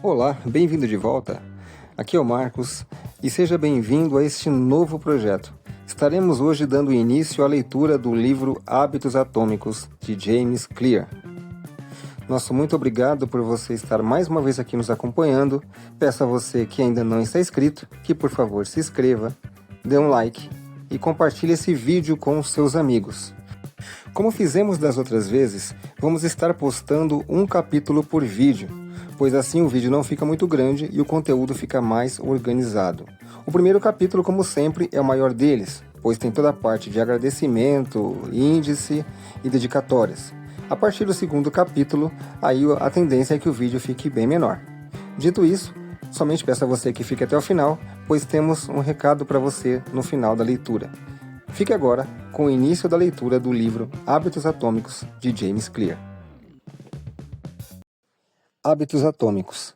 Olá, bem-vindo de volta. Aqui é o Marcos e seja bem-vindo a este novo projeto. Estaremos hoje dando início à leitura do livro Hábitos Atômicos, de James Clear. Nosso muito obrigado por você estar mais uma vez aqui nos acompanhando. Peço a você que ainda não está inscrito, que por favor se inscreva, dê um like e compartilhe esse vídeo com os seus amigos. Como fizemos das outras vezes, vamos estar postando um capítulo por vídeo, pois assim o vídeo não fica muito grande e o conteúdo fica mais organizado. O primeiro capítulo, como sempre, é o maior deles, pois tem toda a parte de agradecimento, índice e dedicatórias. A partir do segundo capítulo, aí a tendência é que o vídeo fique bem menor. Dito isso, somente peço a você que fique até o final, pois temos um recado para você no final da leitura. Fique agora com o início da leitura do livro Hábitos Atômicos, de James Clear. Hábitos Atômicos.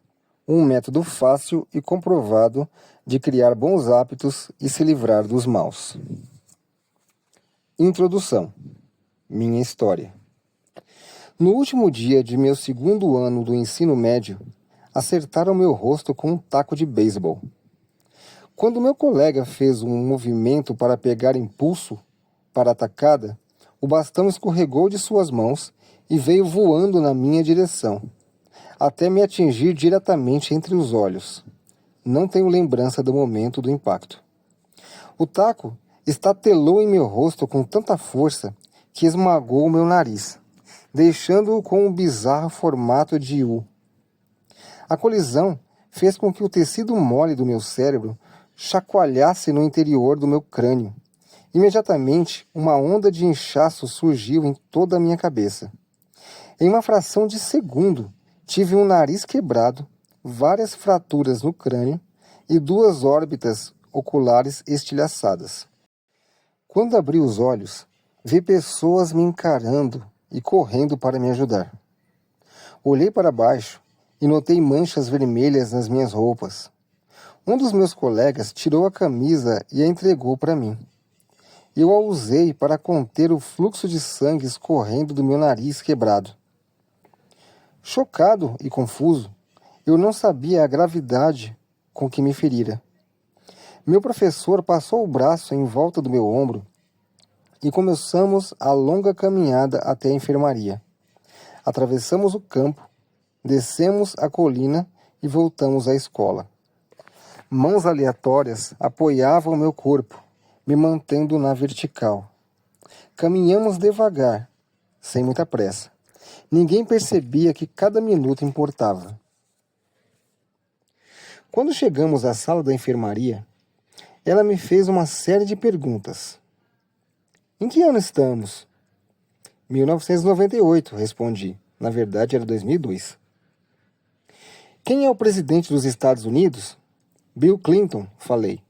Um método fácil e comprovado de criar bons hábitos e se livrar dos maus. Introdução. Minha história. No último dia de meu segundo ano do ensino médio, acertaram meu rosto com um taco de beisebol. Quando meu colega fez um movimento para pegar impulso para a tacada, o bastão escorregou de suas mãos e veio voando na minha direção, até me atingir diretamente entre os olhos. Não tenho lembrança do momento do impacto. O taco estatelou em meu rosto com tanta força que esmagou o meu nariz, deixando-o com um bizarro formato de U. A colisão fez com que o tecido mole do meu cérebro chacoalhasse no interior do meu crânio. Imediatamente, uma onda de inchaço surgiu em toda a minha cabeça. Em uma fração de segundo, tive um nariz quebrado, várias fraturas no crânio e 2 órbitas oculares estilhaçadas. Quando abri os olhos, vi pessoas me encarando e correndo para me ajudar. Olhei para baixo e notei manchas vermelhas nas minhas roupas. Um dos meus colegas tirou a camisa e a entregou para mim. Eu a usei para conter o fluxo de sangue escorrendo do meu nariz quebrado. Chocado e confuso, eu não sabia a gravidade com que me ferira. Meu professor passou o braço em volta do meu ombro e começamos a longa caminhada até a enfermaria. Atravessamos o campo, descemos a colina e voltamos à escola. Mãos aleatórias apoiavam meu corpo, me mantendo na vertical. Caminhamos devagar, sem muita pressa. Ninguém percebia que cada minuto importava. Quando chegamos à sala da enfermaria, ela me fez uma série de perguntas. Em que ano estamos? 1998, respondi. Na verdade, era 2002. Quem é o presidente dos Estados Unidos? Bill Clinton, falei.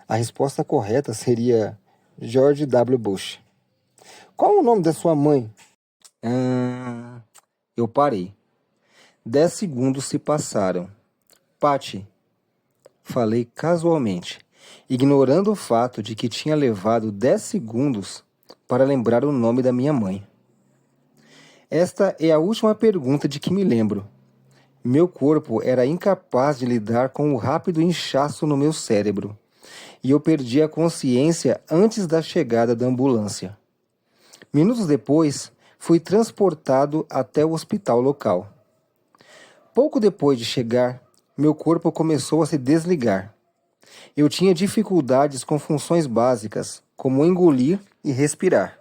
A resposta correta seria George W. Bush. Qual o nome da sua mãe? Eu parei. 10 segundos se passaram. Patty. Falei casualmente, ignorando o fato de que tinha levado 10 segundos para lembrar o nome da minha mãe. Esta é a última pergunta de que me lembro. Meu corpo era incapaz de lidar com o rápido inchaço no meu cérebro, e eu perdi a consciência antes da chegada da ambulância. Minutos depois, fui transportado até o hospital local. Pouco depois de chegar, meu corpo começou a se desligar. Eu tinha dificuldades com funções básicas, como engolir e respirar.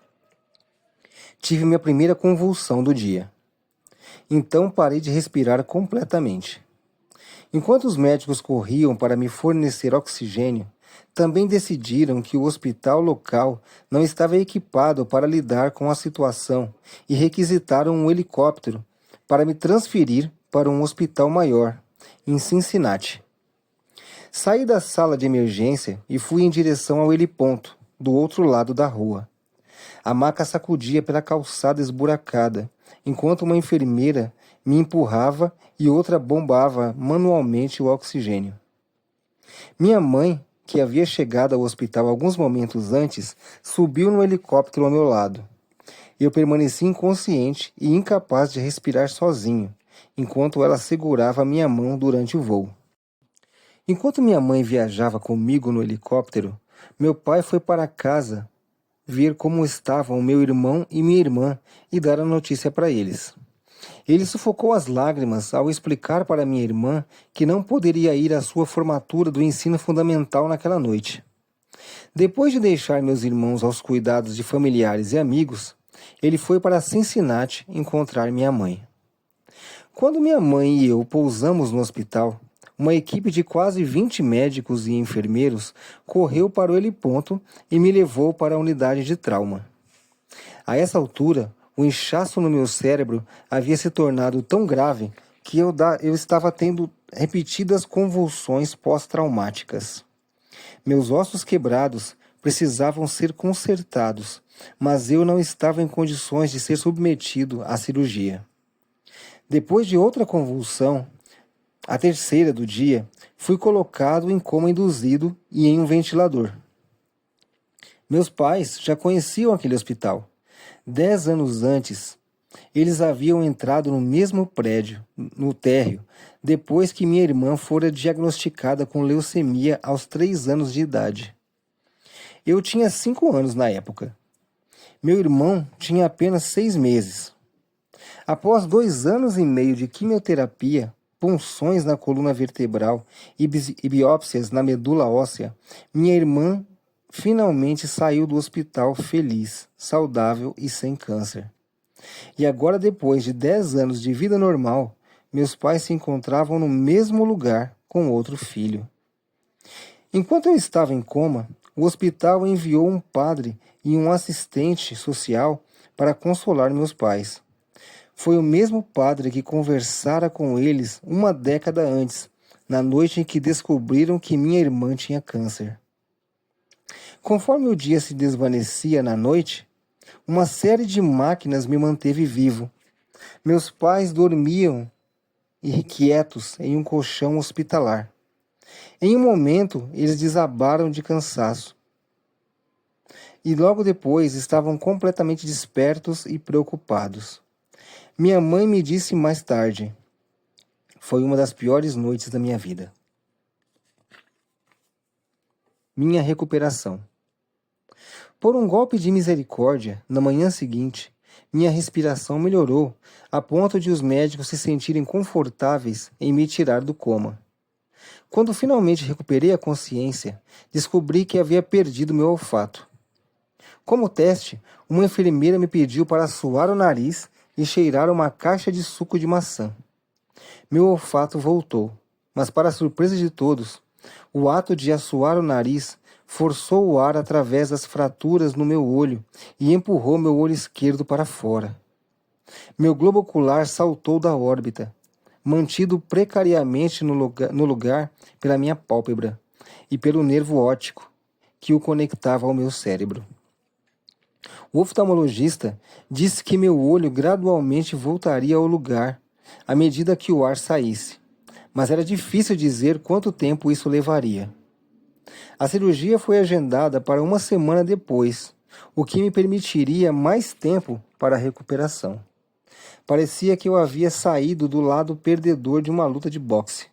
Tive minha primeira convulsão do dia. Então parei de respirar completamente. Enquanto os médicos corriam para me fornecer oxigênio, também decidiram que o hospital local não estava equipado para lidar com a situação e requisitaram um helicóptero para me transferir para um hospital maior, em Cincinnati. Saí da sala de emergência e fui em direção ao heliponto, do outro lado da rua. A maca sacudia pela calçada esburacada, enquanto uma enfermeira me empurrava e outra bombava manualmente o oxigênio. Minha mãe, que havia chegado ao hospital alguns momentos antes, subiu no helicóptero ao meu lado. Eu permaneci inconsciente e incapaz de respirar sozinho, enquanto ela segurava minha mão durante o voo. Enquanto minha mãe viajava comigo no helicóptero, meu pai foi para casa ver como estavam meu irmão e minha irmã e dar a notícia para eles. Ele sufocou as lágrimas ao explicar para minha irmã que não poderia ir à sua formatura do ensino fundamental naquela noite. Depois de deixar meus irmãos aos cuidados de familiares e amigos, ele foi para Cincinnati encontrar minha mãe. Quando minha mãe e eu pousamos no hospital, uma equipe de quase 20 médicos e enfermeiros correu para o heliponto e me levou para a unidade de trauma. A essa altura, o inchaço no meu cérebro havia se tornado tão grave que eu estava tendo repetidas convulsões pós-traumáticas. Meus ossos quebrados precisavam ser consertados, mas eu não estava em condições de ser submetido à cirurgia. Depois de outra convulsão, a terceira do dia, fui colocado em coma induzido e em um ventilador. Meus pais já conheciam aquele hospital. 10 anos antes, eles haviam entrado no mesmo prédio, no térreo, depois que minha irmã fora diagnosticada com leucemia aos 3 anos de idade. Eu tinha 5 anos na época. Meu irmão tinha apenas 6 meses. Após 2 anos e meio de quimioterapia, punções na coluna vertebral e biópsias na medula óssea, minha irmã finalmente saiu do hospital feliz, saudável e sem câncer. E agora, depois de 10 anos de vida normal, meus pais se encontravam no mesmo lugar com outro filho. Enquanto eu estava em coma, o hospital enviou um padre e um assistente social para consolar meus pais. Foi o mesmo padre que conversara com eles uma década antes, na noite em que descobriram que minha irmã tinha câncer. Conforme o dia se desvanecia na noite, uma série de máquinas me manteve vivo. Meus pais dormiam irrequietos em um colchão hospitalar. Em um momento, eles desabaram de cansaço. E logo depois estavam completamente despertos e preocupados. Minha mãe me disse mais tarde: foi uma das piores noites da minha vida. Minha recuperação. Por um golpe de misericórdia, na manhã seguinte, minha respiração melhorou a ponto de os médicos se sentirem confortáveis em me tirar do coma. Quando finalmente recuperei a consciência, descobri que havia perdido meu olfato. Como teste, uma enfermeira me pediu para suar o nariz e cheirar uma caixa de suco de maçã. Meu olfato voltou, mas para a surpresa de todos, o ato de assoar o nariz forçou o ar através das fraturas no meu olho e empurrou meu olho esquerdo para fora. Meu globo ocular saltou da órbita, mantido precariamente no lugar pela minha pálpebra e pelo nervo óptico que o conectava ao meu cérebro. O oftalmologista disse que meu olho gradualmente voltaria ao lugar à medida que o ar saísse, mas era difícil dizer quanto tempo isso levaria. A cirurgia foi agendada para uma semana depois, o que me permitiria mais tempo para a recuperação. Parecia que eu havia saído do lado perdedor de uma luta de boxe,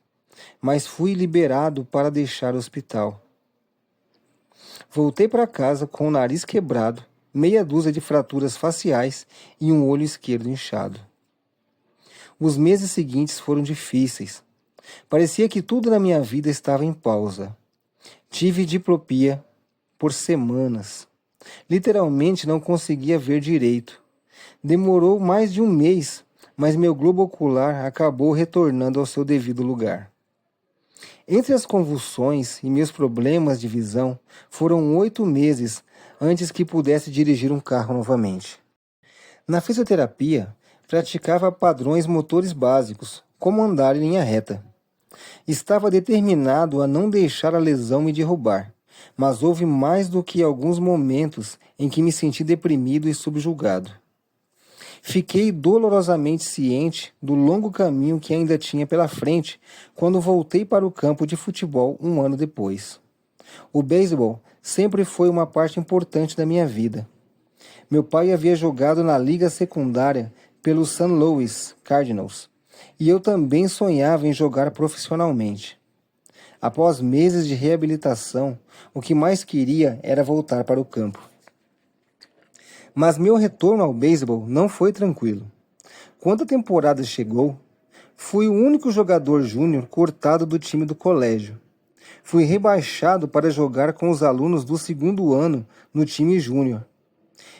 mas fui liberado para deixar o hospital. Voltei para casa com o nariz quebrado, meia dúzia de fraturas faciais e um olho esquerdo inchado. Os meses seguintes foram difíceis. Parecia que tudo na minha vida estava em pausa. Tive diplopia por semanas. Literalmente não conseguia ver direito. Demorou mais de um mês, mas meu globo ocular acabou retornando ao seu devido lugar. Entre as convulsões e meus problemas de visão, foram 8 meses antes que pudesse dirigir um carro novamente. Na fisioterapia, praticava padrões motores básicos, como andar em linha reta. Estava determinado a não deixar a lesão me derrubar, mas houve mais do que alguns momentos em que me senti deprimido e subjugado. Fiquei dolorosamente ciente do longo caminho que ainda tinha pela frente quando voltei para o campo de futebol um ano depois. O beisebol sempre foi uma parte importante da minha vida. Meu pai havia jogado na liga secundária pelo St. Louis Cardinals e eu também sonhava em jogar profissionalmente. Após meses de reabilitação, o que mais queria era voltar para o campo. Mas meu retorno ao beisebol não foi tranquilo. Quando a temporada chegou, fui o único jogador júnior cortado do time do colégio. Fui rebaixado para jogar com os alunos do segundo ano no time júnior.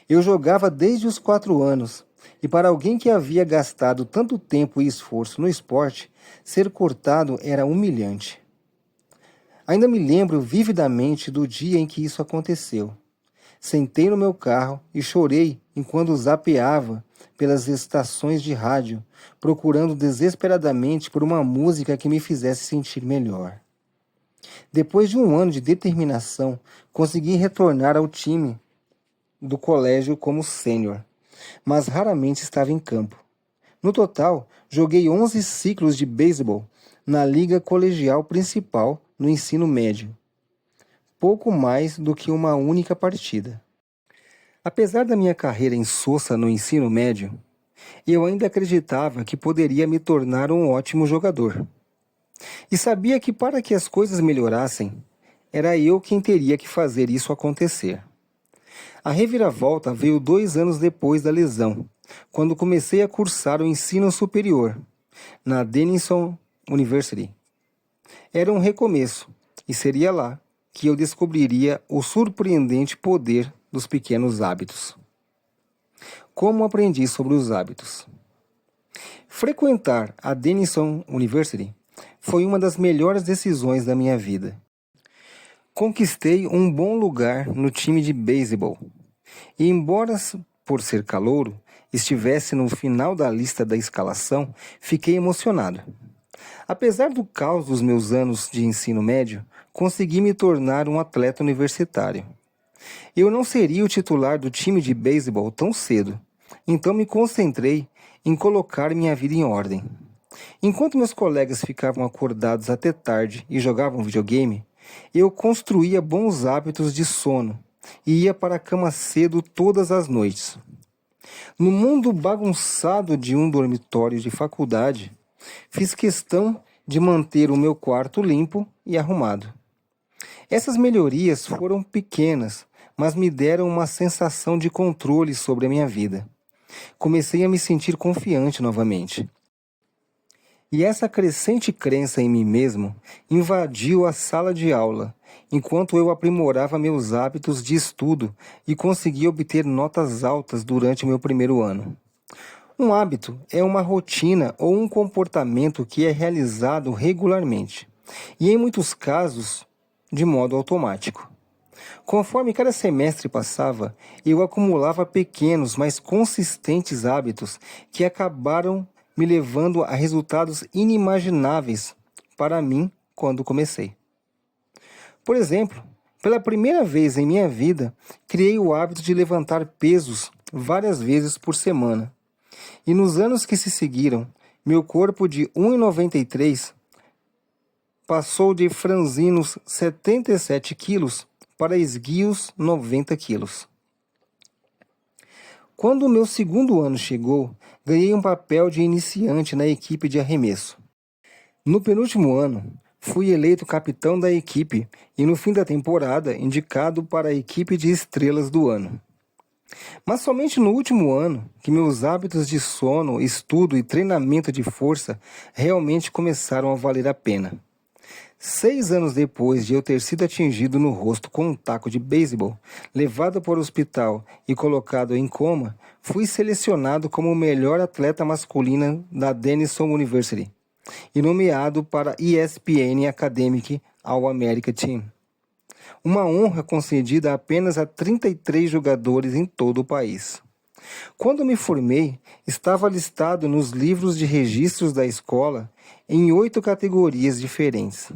Eu jogava desde os 4 anos, e para alguém que havia gastado tanto tempo e esforço no esporte, ser cortado era humilhante. Ainda me lembro vividamente do dia em que isso aconteceu. Sentei no meu carro e chorei enquanto zapeava pelas estações de rádio, procurando desesperadamente por uma música que me fizesse sentir melhor. Depois de um ano de determinação, consegui retornar ao time do colégio como sênior, mas raramente estava em campo. No total, joguei 11 ciclos de beisebol na liga colegial principal no ensino médio, pouco mais do que uma única partida. Apesar da minha carreira insossa no ensino médio, eu ainda acreditava que poderia me tornar um ótimo jogador. E sabia que para que as coisas melhorassem, era eu quem teria que fazer isso acontecer. A reviravolta veio 2 anos depois da lesão, quando comecei a cursar o ensino superior, na Denison University. Era um recomeço, e seria lá que eu descobriria o surpreendente poder dos pequenos hábitos. Como aprendi sobre os hábitos? Frequentar a Denison University foi uma das melhores decisões da minha vida. Conquistei um bom lugar no time de beisebol, e embora, por ser calouro, estivesse no final da lista da escalação, fiquei emocionado. Apesar do caos dos meus anos de ensino médio, consegui me tornar um atleta universitário. Eu não seria o titular do time de beisebol tão cedo, então me concentrei em colocar minha vida em ordem. Enquanto meus colegas ficavam acordados até tarde e jogavam videogame, eu construía bons hábitos de sono e ia para a cama cedo todas as noites. No mundo bagunçado de um dormitório de faculdade, fiz questão de manter o meu quarto limpo e arrumado. Essas melhorias foram pequenas, mas me deram uma sensação de controle sobre a minha vida. Comecei a me sentir confiante novamente. E essa crescente crença em mim mesmo invadiu a sala de aula, enquanto eu aprimorava meus hábitos de estudo e conseguia obter notas altas durante meu primeiro ano. Um hábito é uma rotina ou um comportamento que é realizado regularmente, e em muitos casos, de modo automático. Conforme cada semestre passava, eu acumulava pequenos, mas consistentes hábitos que acabaram me levando a resultados inimagináveis para mim quando comecei. Por exemplo, pela primeira vez em minha vida, criei o hábito de levantar pesos várias vezes por semana. E nos anos que se seguiram, meu corpo de 1,93 passou de franzinos 77 quilos para esguios 90 quilos. Quando o meu segundo ano chegou, ganhei um papel de iniciante na equipe de arremesso. No penúltimo ano, fui eleito capitão da equipe e no fim da temporada indicado para a equipe de estrelas do ano. Mas somente no último ano que meus hábitos de sono, estudo e treinamento de força realmente começaram a valer a pena. 6 anos depois de eu ter sido atingido no rosto com um taco de beisebol, levado para o hospital e colocado em coma, fui selecionado como o melhor atleta masculino da Denison University e nomeado para a ESPN Academic All-America Team. Uma honra concedida apenas a 33 jogadores em todo o país. Quando me formei, estava listado nos livros de registros da escola em 8 categorias diferentes.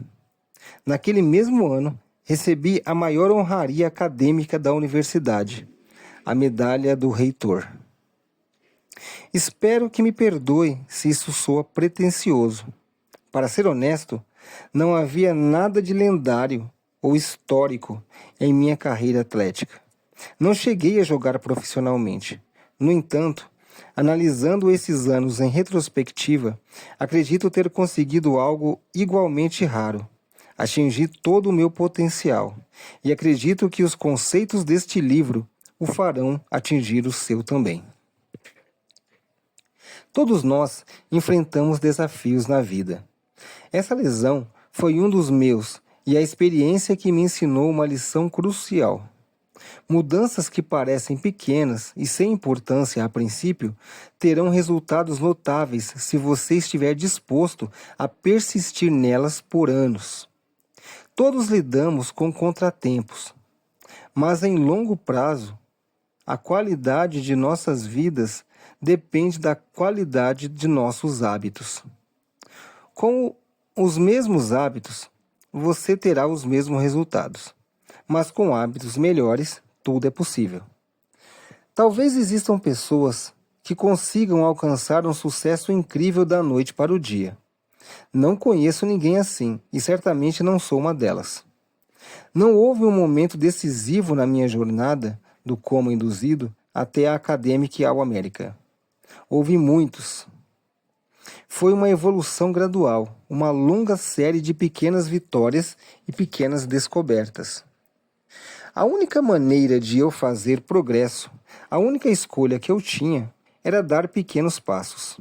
Naquele mesmo ano, recebi a maior honraria acadêmica da universidade, a medalha do reitor. Espero que me perdoe se isso soa pretensioso. Para ser honesto, não havia nada de lendário ou histórico em minha carreira atlética. Não cheguei a jogar profissionalmente. No entanto, Analisando esses anos em retrospectiva, acredito ter conseguido algo igualmente raro. Atingir todo o meu potencial. E acredito que os conceitos deste livro o farão atingir o seu também. Todos nós enfrentamos desafios na vida. Essa lesão foi um dos meus e a experiência que me ensinou uma lição crucial. Mudanças que parecem pequenas e sem importância a princípio terão resultados notáveis se você estiver disposto a persistir nelas por anos. Todos lidamos com contratempos, mas em longo prazo, a qualidade de nossas vidas depende da qualidade de nossos hábitos. Com os mesmos hábitos, você terá os mesmos resultados, mas com hábitos melhores, tudo é possível. Talvez existam pessoas que consigam alcançar um sucesso incrível da noite para o dia. Não conheço ninguém assim e certamente não sou uma delas. Não houve um momento decisivo na minha jornada, do como induzido até a Academic All America. Houve muitos. Foi uma evolução gradual, uma longa série de pequenas vitórias e pequenas descobertas. A única maneira de eu fazer progresso, a única escolha que eu tinha, era dar pequenos passos.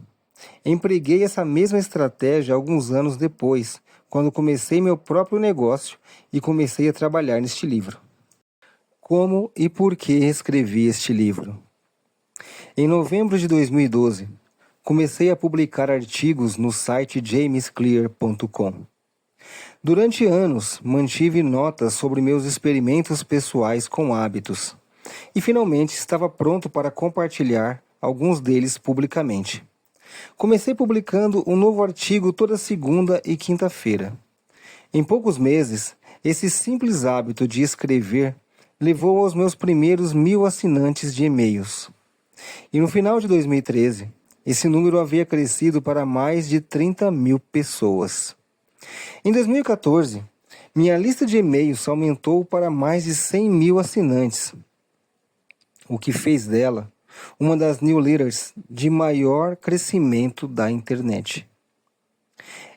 Empreguei essa mesma estratégia alguns anos depois, quando comecei meu próprio negócio e comecei a trabalhar neste livro. Como e por que escrevi este livro? Em novembro de 2012, comecei a publicar artigos no site jamesclear.com. Durante anos, mantive notas sobre meus experimentos pessoais com hábitos e finalmente estava pronto para compartilhar alguns deles publicamente. Comecei publicando um novo artigo toda segunda e quinta-feira. Em poucos meses, esse simples hábito de escrever levou aos meus primeiros 1.000 assinantes de e-mails. E no final de 2013, esse número havia crescido para mais de 30.000 pessoas. Em 2014, minha lista de e-mails aumentou para mais de 100.000 assinantes, o que fez dela uma das newsletters de maior crescimento da internet.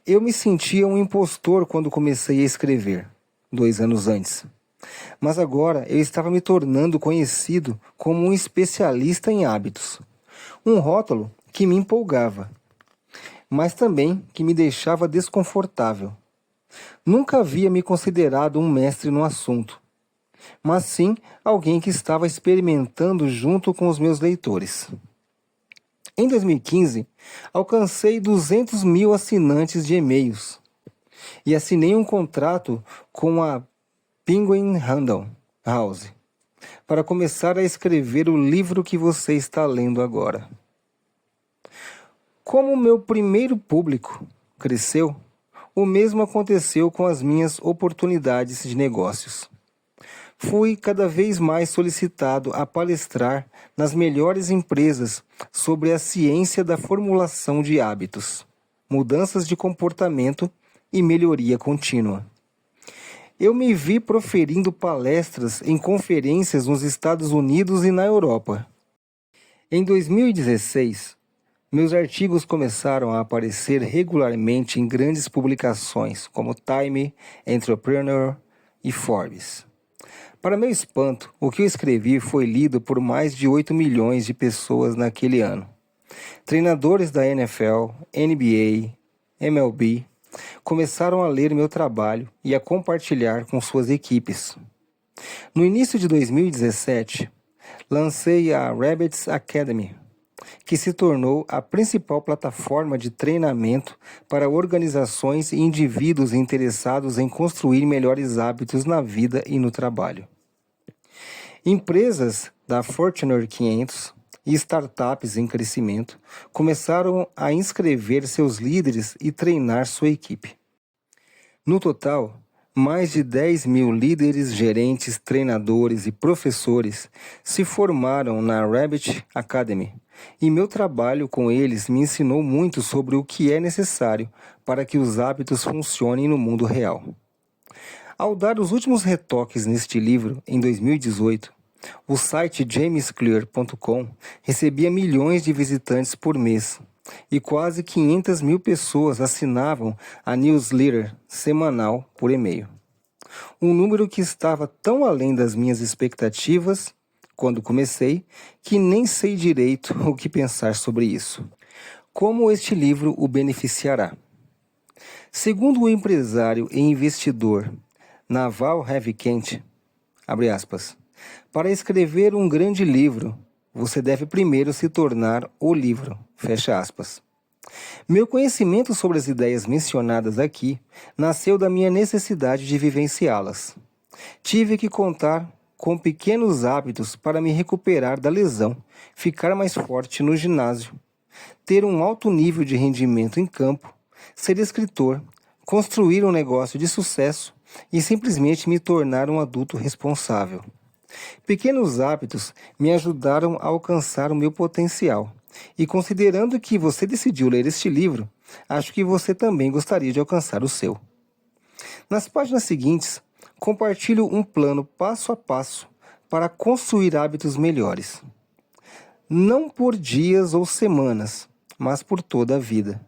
Eu me sentia um impostor quando comecei a escrever, 2 anos antes. Mas agora eu estava me tornando conhecido como um especialista em hábitos. Um rótulo que me empolgava, mas também que me deixava desconfortável. Nunca havia me considerado um mestre no assunto, mas sim alguém que estava experimentando junto com os meus leitores. Em 2015, alcancei 200.000 assinantes de e-mails e assinei um contrato com a Penguin Random House para começar a escrever o livro que você está lendo agora. Como o meu primeiro público cresceu, o mesmo aconteceu com as minhas oportunidades de negócios. Fui cada vez mais solicitado a palestrar nas melhores empresas sobre a ciência da formulação de hábitos, mudanças de comportamento e melhoria contínua. Eu me vi proferindo palestras em conferências nos Estados Unidos e na Europa. Em 2016, meus artigos começaram a aparecer regularmente em grandes publicações como Time, Entrepreneur e Forbes. Para meu espanto, o que eu escrevi foi lido por mais de 8 milhões de pessoas naquele ano. Treinadores da NFL, NBA, MLB começaram a ler meu trabalho e a compartilhar com suas equipes. No início de 2017, lancei a Rabbits Academy, que se tornou a principal plataforma de treinamento para organizações e indivíduos interessados em construir melhores hábitos na vida e no trabalho. Empresas da Fortune 500 e startups em crescimento começaram a inscrever seus líderes e treinar sua equipe. No total, mais de 10.000 líderes, gerentes, treinadores e professores se formaram na Rabbit Academy, e meu trabalho com eles me ensinou muito sobre o que é necessário para que os hábitos funcionem no mundo real. Ao dar os últimos retoques neste livro, em 2018, O site jamesclear.com recebia milhões de visitantes por mês e quase 500 mil pessoas assinavam a newsletter semanal por e-mail. Um número que estava tão além das minhas expectativas quando comecei que nem sei direito o que pensar sobre isso. Como este livro o beneficiará? Segundo o empresário e investidor Naval Ravikant, abre aspas, para escrever um grande livro, você deve primeiro se tornar o livro, fecha aspas. Meu conhecimento sobre as ideias mencionadas aqui nasceu da minha necessidade de vivenciá-las. Tive que contar com pequenos hábitos para me recuperar da lesão, ficar mais forte no ginásio, ter um alto nível de rendimento em campo, ser escritor, construir um negócio de sucesso e simplesmente me tornar um adulto responsável. Pequenos hábitos me ajudaram a alcançar o meu potencial. E considerando que você decidiu ler este livro, acho que você também gostaria de alcançar o seu. Nas páginas seguintes, compartilho um plano passo a passo para construir hábitos melhores. Não por dias ou semanas, mas por toda a vida.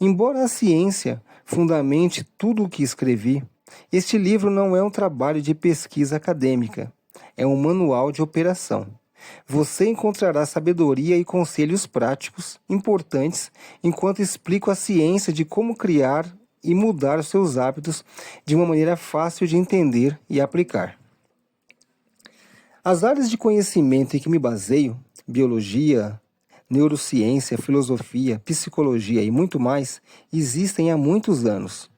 Embora a ciência fundamente tudo o que escrevi, este livro não é um trabalho de pesquisa acadêmica, é um manual de operação. Você encontrará sabedoria e conselhos práticos importantes enquanto explico a ciência de como criar e mudar os seus hábitos de uma maneira fácil de entender e aplicar. As áreas de conhecimento em que me baseio, biologia, neurociência, filosofia, psicologia e muito mais, existem há muitos anos.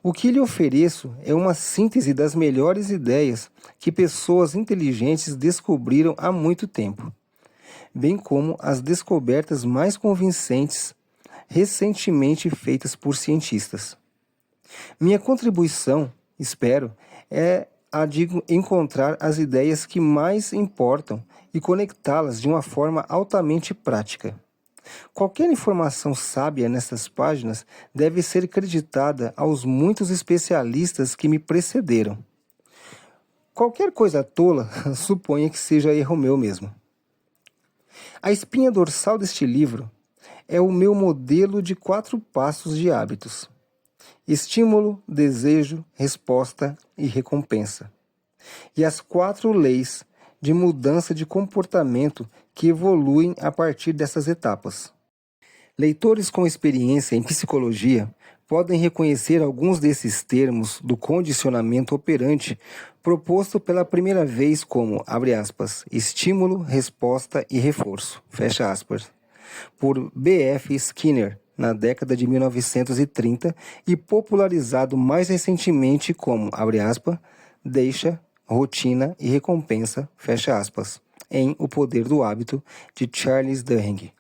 O que lhe ofereço é uma síntese das melhores ideias que pessoas inteligentes descobriram há muito tempo, bem como as descobertas mais convincentes recentemente feitas por cientistas. Minha contribuição, espero, é a de encontrar as ideias que mais importam e conectá-las de uma forma altamente prática. Qualquer informação sábia nessas páginas deve ser creditada aos muitos especialistas que me precederam. Qualquer coisa tola, suponha que seja erro meu mesmo. A espinha dorsal deste livro é o meu modelo de 4 passos de hábitos: estímulo, desejo, resposta e recompensa. E as 4 leis de mudança de comportamento que evoluem a partir dessas etapas. Leitores com experiência em psicologia podem reconhecer alguns desses termos do condicionamento operante proposto pela primeira vez como, abre aspas, estímulo, resposta e reforço, fecha aspas, por B.F. Skinner, na década de 1930 e popularizado mais recentemente como, abre aspas, deixa, rotina e recompensa, fecha aspas, em O Poder do Hábito, de Charles Duhigg.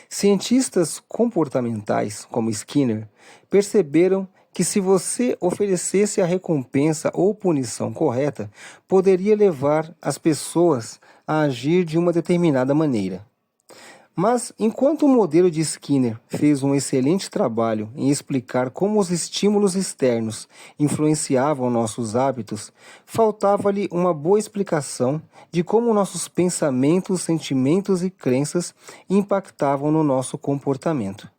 Cientistas comportamentais, como Skinner, perceberam que se você oferecesse a recompensa ou punição correta, poderia levar as pessoas a agir de uma determinada maneira. Mas, enquanto o modelo de Skinner fez um excelente trabalho em explicar como os estímulos externos influenciavam nossos hábitos, faltava-lhe uma boa explicação de como nossos pensamentos, sentimentos e crenças impactavam no nosso comportamento.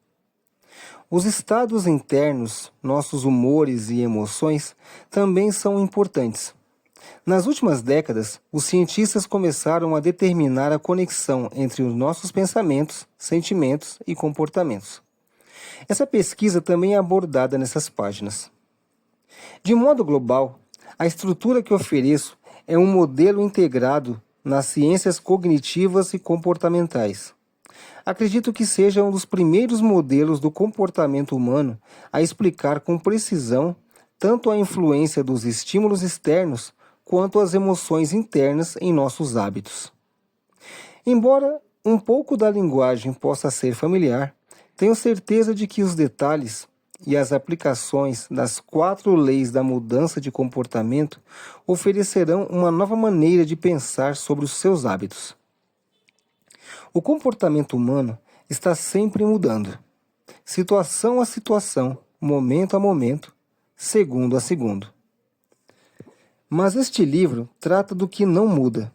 Os estados internos, nossos humores e emoções, também são importantes. Nas últimas décadas, os cientistas começaram a determinar a conexão entre os nossos pensamentos, sentimentos e comportamentos. Essa pesquisa também é abordada nessas páginas. De modo global, a estrutura que ofereço é um modelo integrado nas ciências cognitivas e comportamentais. Acredito que seja um dos primeiros modelos do comportamento humano a explicar com precisão tanto a influência dos estímulos externos quanto as emoções internas em nossos hábitos. Embora um pouco da linguagem possa ser familiar, tenho certeza de que os detalhes e as aplicações das 4 leis da mudança de comportamento oferecerão uma nova maneira de pensar sobre os seus hábitos. O comportamento humano está sempre mudando, situação a situação, momento a momento, segundo a segundo. Mas este livro trata do que não muda.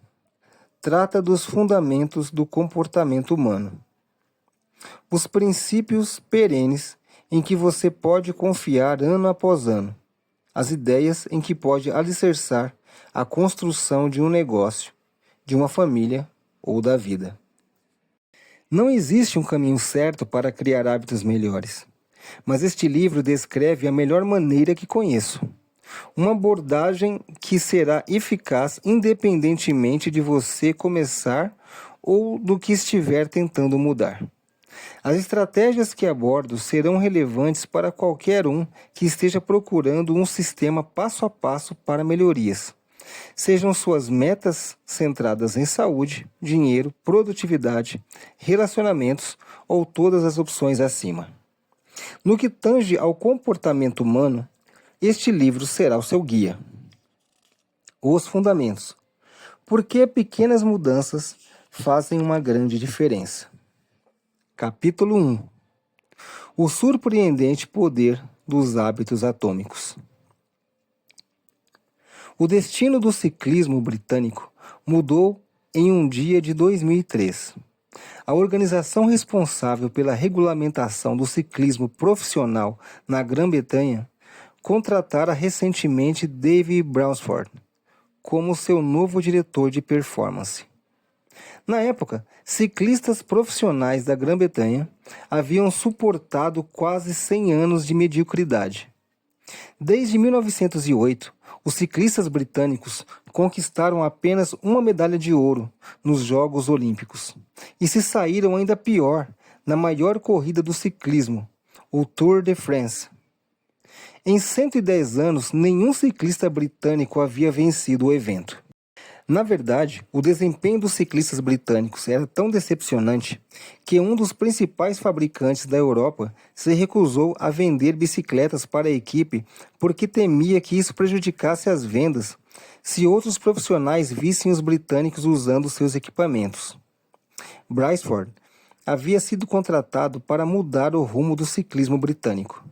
Trata dos fundamentos do comportamento humano. Os princípios perenes em que você pode confiar ano após ano. As ideias em que pode alicerçar a construção de um negócio, de uma família ou da vida. Não existe um caminho certo para criar hábitos melhores, mas este livro descreve a melhor maneira que conheço. Uma abordagem que será eficaz independentemente de você começar ou do que estiver tentando mudar. As estratégias que abordo serão relevantes para qualquer um que esteja procurando um sistema passo a passo para melhorias. Sejam suas metas centradas em saúde, dinheiro, produtividade, relacionamentos ou todas as opções acima. No que tange ao comportamento humano, este livro será o seu guia. Os fundamentos. Por que pequenas mudanças fazem uma grande diferença? Capítulo 1. O surpreendente poder dos hábitos atômicos. O destino do ciclismo britânico mudou em um dia de 2003. A organização responsável pela regulamentação do ciclismo profissional na Grã-Bretanha contratara recentemente David Brailsford como seu novo diretor de performance. Na época, ciclistas profissionais da Grã-Bretanha haviam suportado quase 100 anos de mediocridade. Desde 1908, os ciclistas britânicos conquistaram apenas uma medalha de ouro nos Jogos Olímpicos e se saíram ainda pior na maior corrida do ciclismo, o Tour de France. Em 110 anos, nenhum ciclista britânico havia vencido o evento. Na verdade, o desempenho dos ciclistas britânicos era tão decepcionante que um dos principais fabricantes da Europa se recusou a vender bicicletas para a equipe porque temia que isso prejudicasse as vendas se outros profissionais vissem os britânicos usando seus equipamentos. Brailsford havia sido contratado para mudar o rumo do ciclismo britânico.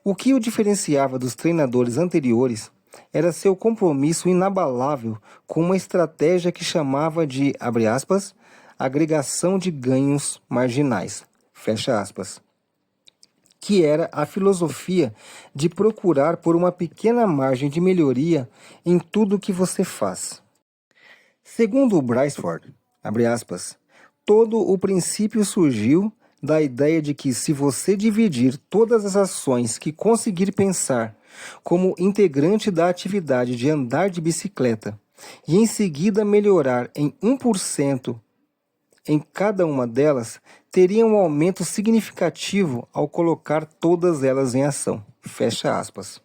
O que o diferenciava dos treinadores anteriores era seu compromisso inabalável com uma estratégia que chamava de, abre aspas, agregação de ganhos marginais, fecha aspas, que era a filosofia de procurar por uma pequena margem de melhoria em tudo o que você faz. Segundo o Brailsford, abre aspas, todo o princípio surgiu da ideia de que se você dividir todas as ações que conseguir pensar como integrante da atividade de andar de bicicleta e em seguida melhorar em 1% em cada uma delas, teria um aumento significativo ao colocar todas elas em ação. Fecha aspas.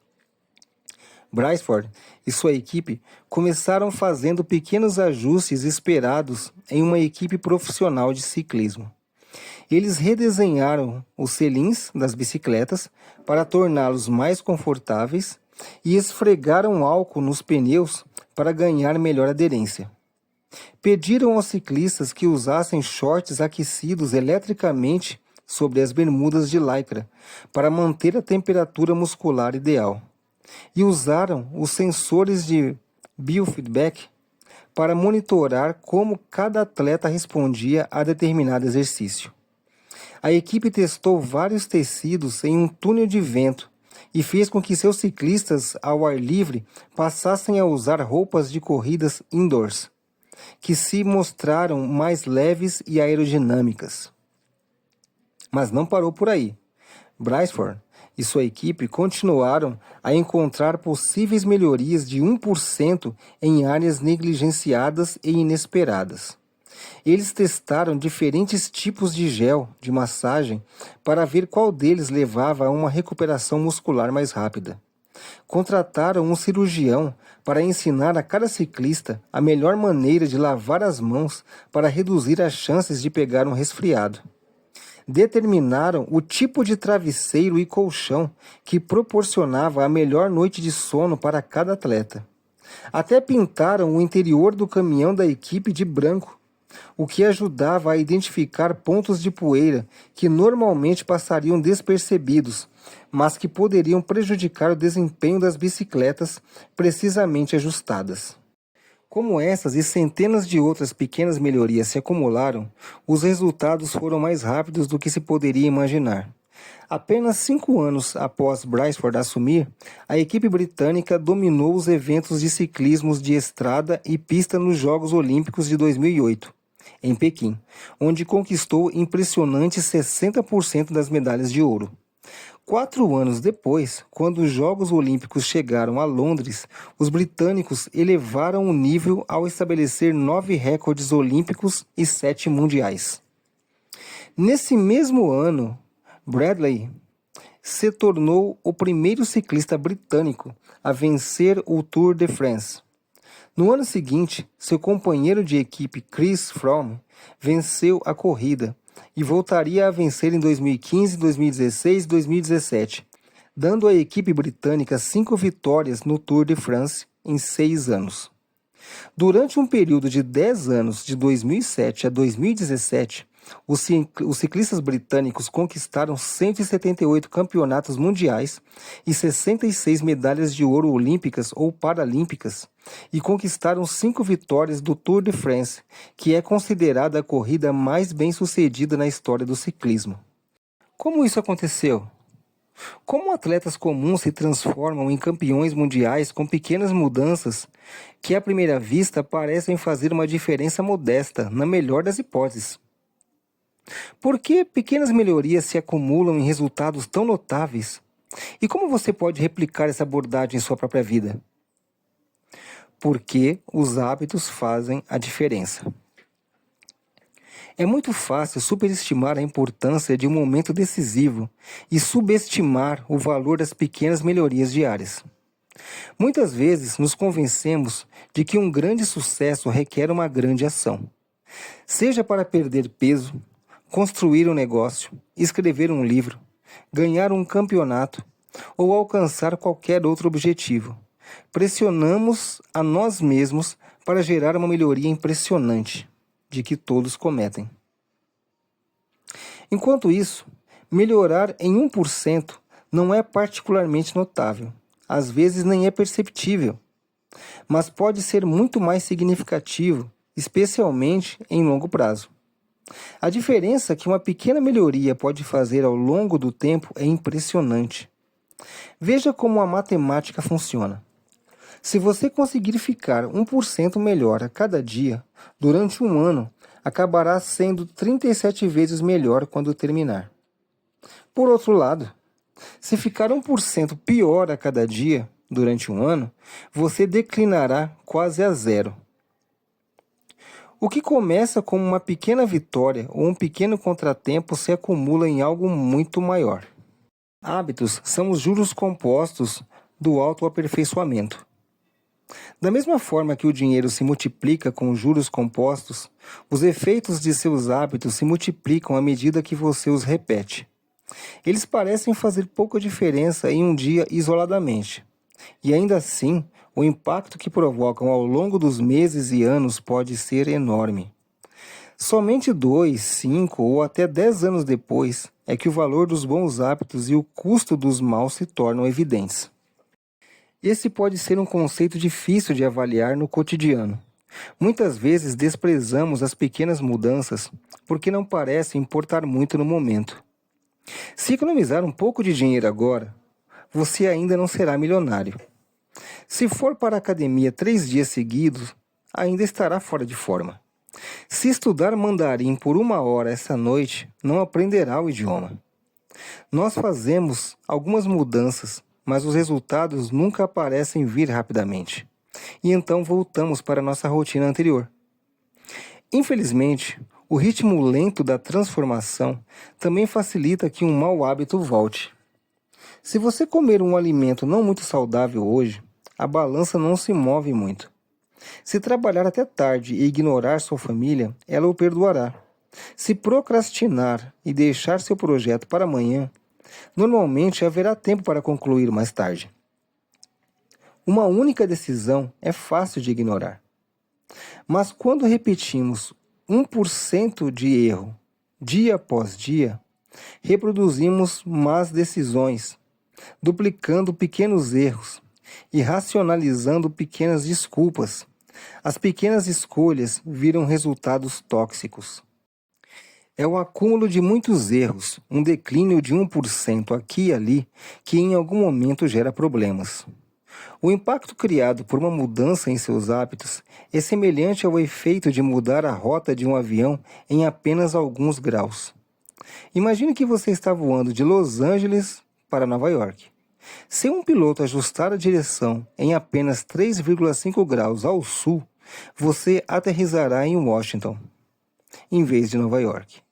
Brailsford e sua equipe começaram fazendo pequenos ajustes esperados em uma equipe profissional de ciclismo. Eles redesenharam os selins das bicicletas para torná-los mais confortáveis e esfregaram álcool nos pneus para ganhar melhor aderência. Pediram aos ciclistas que usassem shorts aquecidos eletricamente sobre as bermudas de lycra para manter a temperatura muscular ideal. E usaram os sensores de biofeedback para monitorar como cada atleta respondia a determinado exercício. A equipe testou vários tecidos em um túnel de vento e fez com que seus ciclistas ao ar livre passassem a usar roupas de corridas indoors, que se mostraram mais leves e aerodinâmicas. Mas não parou por aí. Brailsford e sua equipe continuaram a encontrar possíveis melhorias de 1% em áreas negligenciadas e inesperadas. Eles testaram diferentes tipos de gel de massagem para ver qual deles levava a uma recuperação muscular mais rápida. Contrataram um cirurgião para ensinar a cada ciclista a melhor maneira de lavar as mãos para reduzir as chances de pegar um resfriado. Determinaram o tipo de travesseiro e colchão que proporcionava a melhor noite de sono para cada atleta. Até pintaram o interior do caminhão da equipe de branco o que ajudava a identificar pontos de poeira que normalmente passariam despercebidos, mas que poderiam prejudicar o desempenho das bicicletas precisamente ajustadas. Como essas e centenas de outras pequenas melhorias se acumularam, os resultados foram mais rápidos do que se poderia imaginar. Apenas 5 anos após Brailsford assumir, a equipe britânica dominou os eventos de ciclismo de estrada e pista nos Jogos Olímpicos de 2008, em Pequim, onde conquistou impressionantes 60% das medalhas de ouro. 4 anos depois, quando os Jogos Olímpicos chegaram a Londres, os britânicos elevaram o nível ao estabelecer 9 recordes olímpicos e 7 mundiais. Nesse mesmo ano, Bradley se tornou o primeiro ciclista britânico a vencer o Tour de France. No ano seguinte, seu companheiro de equipe Chris Froome venceu a corrida e voltaria a vencer em 2015, 2016 e 2017, dando à equipe britânica 5 vitórias no Tour de France em 6 anos. Durante um período de 10 anos, de 2007 a 2017, os ciclistas britânicos conquistaram 178 campeonatos mundiais e 66 medalhas de ouro olímpicas ou paralímpicas, e conquistaram 5 vitórias do Tour de France, que é considerada a corrida mais bem-sucedida na história do ciclismo. Como isso aconteceu? Como atletas comuns se transformam em campeões mundiais com pequenas mudanças que, à primeira vista, parecem fazer uma diferença modesta, na melhor das hipóteses? Por que pequenas melhorias se acumulam em resultados tão notáveis? E como você pode replicar essa abordagem em sua própria vida? Porque os hábitos fazem a diferença. É muito fácil superestimar a importância de um momento decisivo e subestimar o valor das pequenas melhorias diárias. Muitas vezes nos convencemos de que um grande sucesso requer uma grande ação. Seja para perder peso, construir um negócio, escrever um livro, ganhar um campeonato ou alcançar qualquer outro objetivo. Pressionamos a nós mesmos para gerar uma melhoria impressionante, de que todos cometem. Enquanto isso, melhorar em 1% não é particularmente notável, às vezes nem é perceptível, mas pode ser muito mais significativo, especialmente em longo prazo. A diferença que uma pequena melhoria pode fazer ao longo do tempo é impressionante. Veja como a matemática funciona. Se você conseguir ficar 1% melhor a cada dia, durante um ano, acabará sendo 37 vezes melhor quando terminar. Por outro lado, se ficar 1% pior a cada dia, durante um ano, você declinará quase a zero. O que começa como uma pequena vitória ou um pequeno contratempo se acumula em algo muito maior. Hábitos são os juros compostos do autoaperfeiçoamento. Da mesma forma que o dinheiro se multiplica com juros compostos, os efeitos de seus hábitos se multiplicam à medida que você os repete. Eles parecem fazer pouca diferença em um dia isoladamente, e ainda assim, o impacto que provocam ao longo dos meses e anos pode ser enorme. Somente 2, 5 ou até 10 anos depois é que o valor dos bons hábitos e o custo dos maus se tornam evidentes. Esse pode ser um conceito difícil de avaliar no cotidiano. Muitas vezes desprezamos as pequenas mudanças porque não parecem importar muito no momento. Se economizar um pouco de dinheiro agora, você ainda não será milionário. Se for para a academia 3 dias seguidos, ainda estará fora de forma. Se estudar mandarim por 1 hora essa noite, não aprenderá o idioma. Nós fazemos algumas mudanças, mas os resultados nunca parecem vir rapidamente. E então voltamos para nossa rotina anterior. Infelizmente, o ritmo lento da transformação também facilita que um mau hábito volte. Se você comer um alimento não muito saudável hoje, a balança não se move muito. Se trabalhar até tarde e ignorar sua família, ela o perdoará. Se procrastinar e deixar seu projeto para amanhã, normalmente haverá tempo para concluir mais tarde. Uma única decisão é fácil de ignorar. Mas quando repetimos 1% de erro dia após dia, reproduzimos más decisões, duplicando pequenos erros e racionalizando pequenas desculpas. As pequenas escolhas viram resultados tóxicos. É o acúmulo de muitos erros, um declínio de 1% aqui e ali, que em algum momento gera problemas. O impacto criado por uma mudança em seus hábitos é semelhante ao efeito de mudar a rota de um avião em apenas alguns graus. Imagine que você está voando de Los Angeles para Nova York. Se um piloto ajustar a direção em apenas 3,5 graus ao sul, você aterrissará em Washington, em vez de Nova York.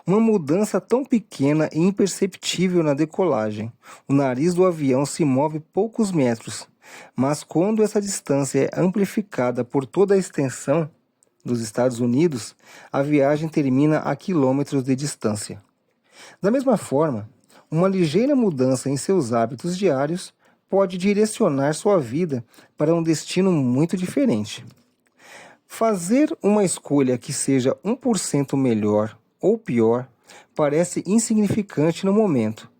Uma mudança tão pequena e imperceptível na decolagem. O nariz do avião se move poucos metros, mas quando essa distância é amplificada por toda a extensão dos Estados Unidos, a viagem termina a quilômetros de distância. Da mesma forma, uma ligeira mudança em seus hábitos diários pode direcionar sua vida para um destino muito diferente. Fazer uma escolha que seja 1% melhor ou pior parece insignificante no momento,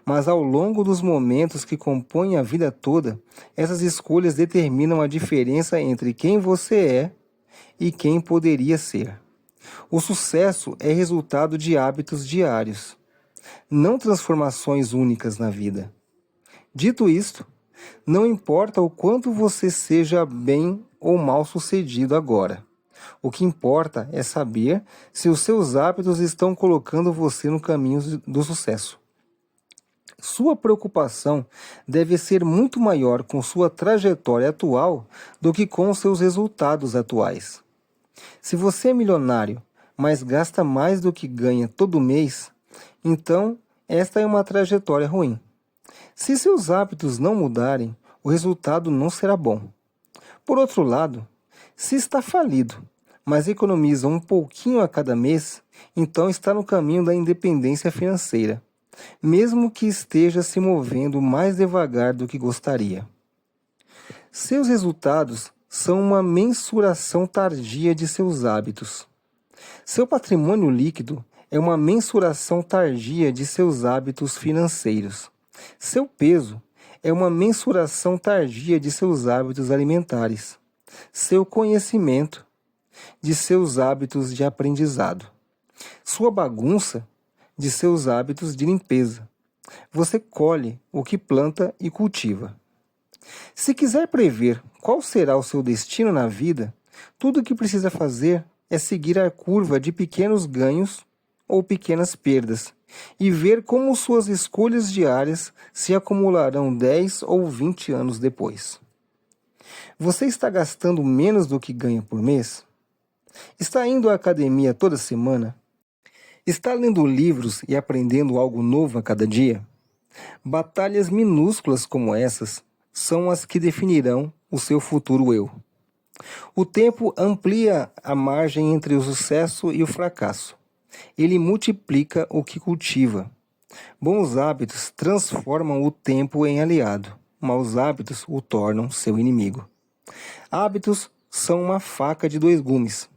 mas ao longo dos momentos que compõem a vida toda, essas escolhas determinam a diferença entre quem você é e quem poderia ser. O sucesso é resultado de hábitos diários, não transformações únicas na vida. Dito isto, não importa o quanto você seja bem ou mal sucedido agora. O que importa é saber se os seus hábitos estão colocando você no caminho do sucesso. Sua preocupação deve ser muito maior com sua trajetória atual do que com seus resultados atuais. Se você é milionário, mas gasta mais do que ganha todo mês, então esta é uma trajetória ruim. Se seus hábitos não mudarem, o resultado não será bom. Por outro lado, se está falido, mas economiza um pouquinho a cada mês, então está no caminho da independência financeira, mesmo que esteja se movendo mais devagar do que gostaria. Seus resultados são uma mensuração tardia de seus hábitos. Seu patrimônio líquido é uma mensuração tardia de seus hábitos financeiros. Seu peso é uma mensuração tardia de seus hábitos alimentares. Seu conhecimento de seus hábitos de aprendizado. Sua bagunça de seus hábitos de limpeza. Você colhe o que planta e cultiva. Se quiser prever qual será o seu destino na vida, tudo o que precisa fazer é seguir a curva de pequenos ganhos ou pequenas perdas e ver como suas escolhas diárias se acumularão 10 ou 20 anos depois. Você está gastando menos do que ganha por mês? Está indo à academia toda semana? Está lendo livros e aprendendo algo novo a cada dia? Batalhas minúsculas como essas são as que definirão o seu futuro eu. O tempo amplia a margem entre o sucesso e o fracasso. Ele multiplica o que cultiva. Bons hábitos transformam o tempo em aliado. Maus hábitos o tornam seu inimigo. Hábitos são uma faca de dois gumes.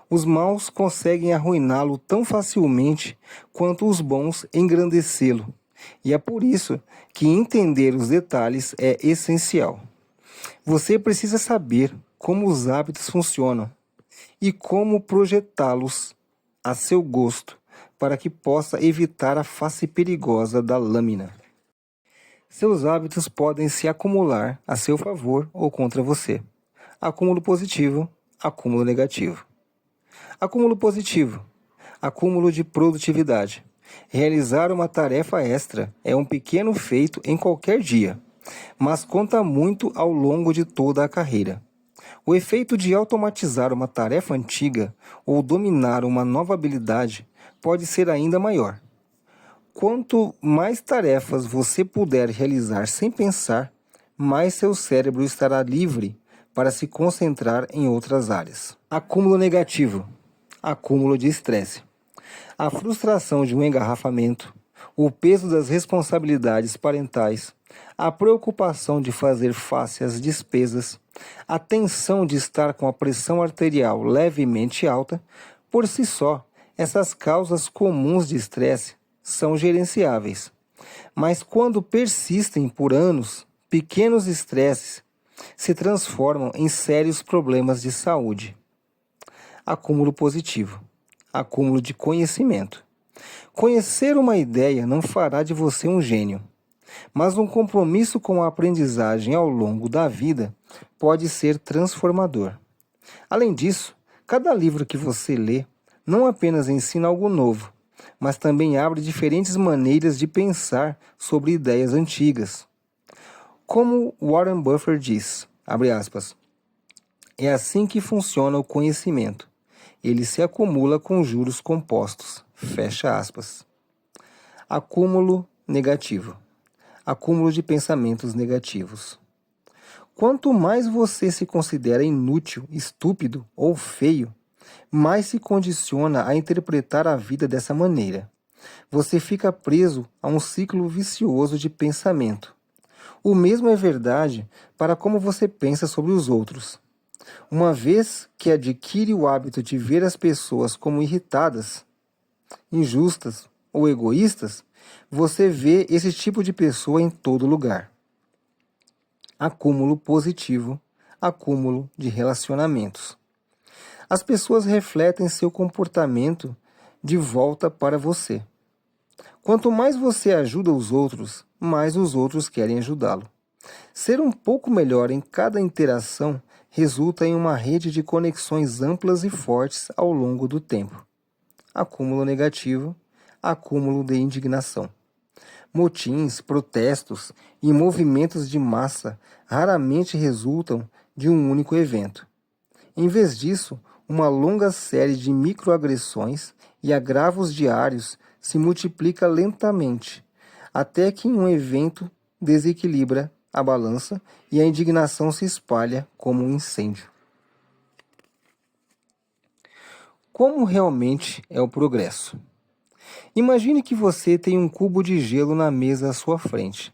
Os maus conseguem arruiná-lo tão facilmente quanto os bons engrandecê-lo. E é por isso que entender os detalhes é essencial. Você precisa saber como os hábitos funcionam e como projetá-los a seu gosto para que possa evitar a face perigosa da lâmina. Seus hábitos podem se acumular a seu favor ou contra você. Acúmulo positivo, acúmulo negativo. Acúmulo positivo, acúmulo de produtividade. Realizar uma tarefa extra é um pequeno feito em qualquer dia, mas conta muito ao longo de toda a carreira. O efeito de automatizar uma tarefa antiga ou dominar uma nova habilidade pode ser ainda maior. Quanto mais tarefas você puder realizar sem pensar, mais seu cérebro estará livre para se concentrar em outras áreas. Acúmulo negativo, acúmulo de estresse. A frustração de um engarrafamento, o peso das responsabilidades parentais, a preocupação de fazer face às despesas, a tensão de estar com a pressão arterial levemente alta, por si só, essas causas comuns de estresse são gerenciáveis. Mas quando persistem por anos, pequenos estresses se transformam em sérios problemas de saúde. Acúmulo positivo. Acúmulo de conhecimento. Conhecer uma ideia não fará de você um gênio, mas um compromisso com a aprendizagem ao longo da vida pode ser transformador. Além disso, cada livro que você lê não apenas ensina algo novo, mas também abre diferentes maneiras de pensar sobre ideias antigas. Como Warren Buffett diz, abre aspas, é assim que funciona o conhecimento. Ele se acumula com juros compostos. Fecha aspas. Acúmulo negativo. Acúmulo de pensamentos negativos. Quanto mais você se considera inútil, estúpido ou feio, mais se condiciona a interpretar a vida dessa maneira. Você fica preso a um ciclo vicioso de pensamento. O mesmo é verdade para como você pensa sobre os outros. Uma vez que adquire o hábito de ver as pessoas como irritadas, injustas ou egoístas, você vê esse tipo de pessoa em todo lugar. Acúmulo positivo, acúmulo de relacionamentos. As pessoas refletem seu comportamento de volta para você. Quanto mais você ajuda os outros, mais os outros querem ajudá-lo. Ser um pouco melhor em cada interação resulta em uma rede de conexões amplas e fortes ao longo do tempo. Acúmulo negativo, acúmulo de indignação. Motins, protestos e movimentos de massa raramente resultam de um único evento. Em vez disso, uma longa série de microagressões e agravos diários se multiplica lentamente, até que um evento desequilibra a balança e a indignação se espalha como um incêndio. Como realmente é o progresso? Imagine que você tem um cubo de gelo na mesa à sua frente.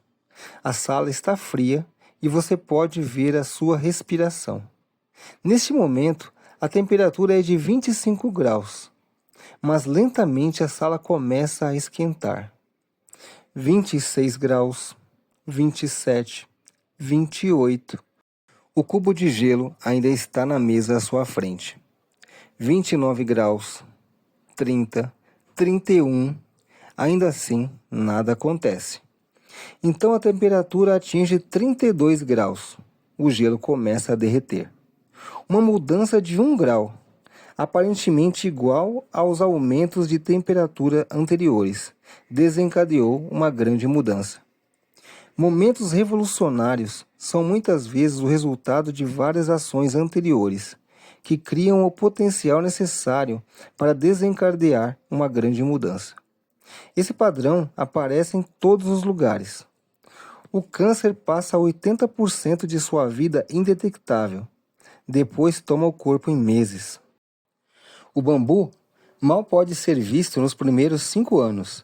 A sala está fria e você pode ver a sua respiração. Neste momento, a temperatura é de 25 graus, mas lentamente a sala começa a esquentar. 26 graus, 27, 28. O cubo de gelo ainda está na mesa à sua frente. 29 graus, 30, 31. Ainda assim, nada acontece. Então a temperatura atinge 32 graus. O gelo começa a derreter. Uma mudança de 1 grau, aparentemente igual aos aumentos de temperatura anteriores, desencadeou uma grande mudança. Momentos revolucionários são muitas vezes o resultado de várias ações anteriores, que criam o potencial necessário para desencadear uma grande mudança. Esse padrão aparece em todos os lugares. O câncer passa 80% de sua vida indetectável. Depois toma o corpo em meses. O bambu mal pode ser visto nos primeiros 5 anos,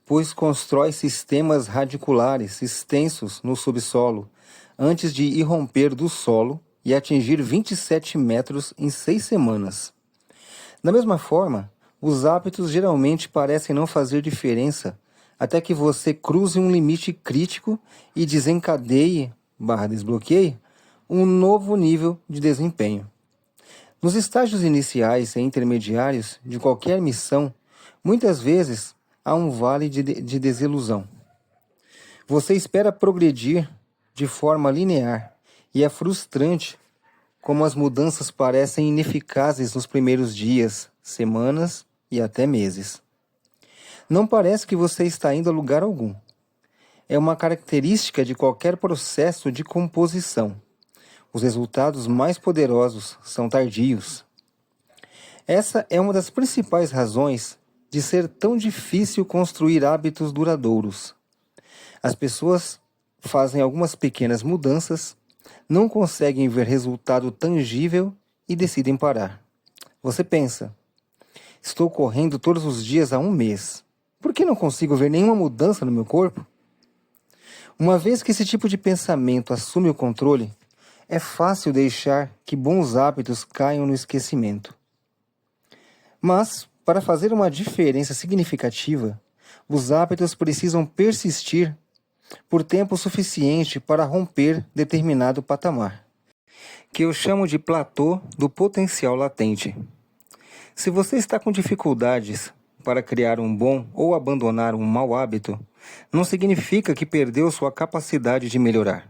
pois constrói sistemas radiculares extensos no subsolo, antes de irromper do solo e atingir 27 metros em 6 semanas. Da mesma forma, os hábitos geralmente parecem não fazer diferença até que você cruze um limite crítico e desencadeie/desbloqueie um novo nível de desempenho. Nos estágios iniciais e intermediários de qualquer missão, muitas vezes há um vale de desilusão. Você espera progredir de forma linear e é frustrante como as mudanças parecem ineficazes nos primeiros dias, semanas e até meses. Não parece que você está indo a lugar algum. É uma característica de qualquer processo de composição. Os resultados mais poderosos são tardios. Essa é uma das principais razões de ser tão difícil construir hábitos duradouros. As pessoas fazem algumas pequenas mudanças, não conseguem ver resultado tangível e decidem parar. Você pensa, estou correndo todos os dias há 1 mês. Por que não consigo ver nenhuma mudança no meu corpo? Uma vez que esse tipo de pensamento assume o controle, é fácil deixar que bons hábitos caiam no esquecimento. Mas, para fazer uma diferença significativa, os hábitos precisam persistir por tempo suficiente para romper determinado patamar, que eu chamo de platô do potencial latente. Se você está com dificuldades para criar um bom ou abandonar um mau hábito, não significa que perdeu sua capacidade de melhorar.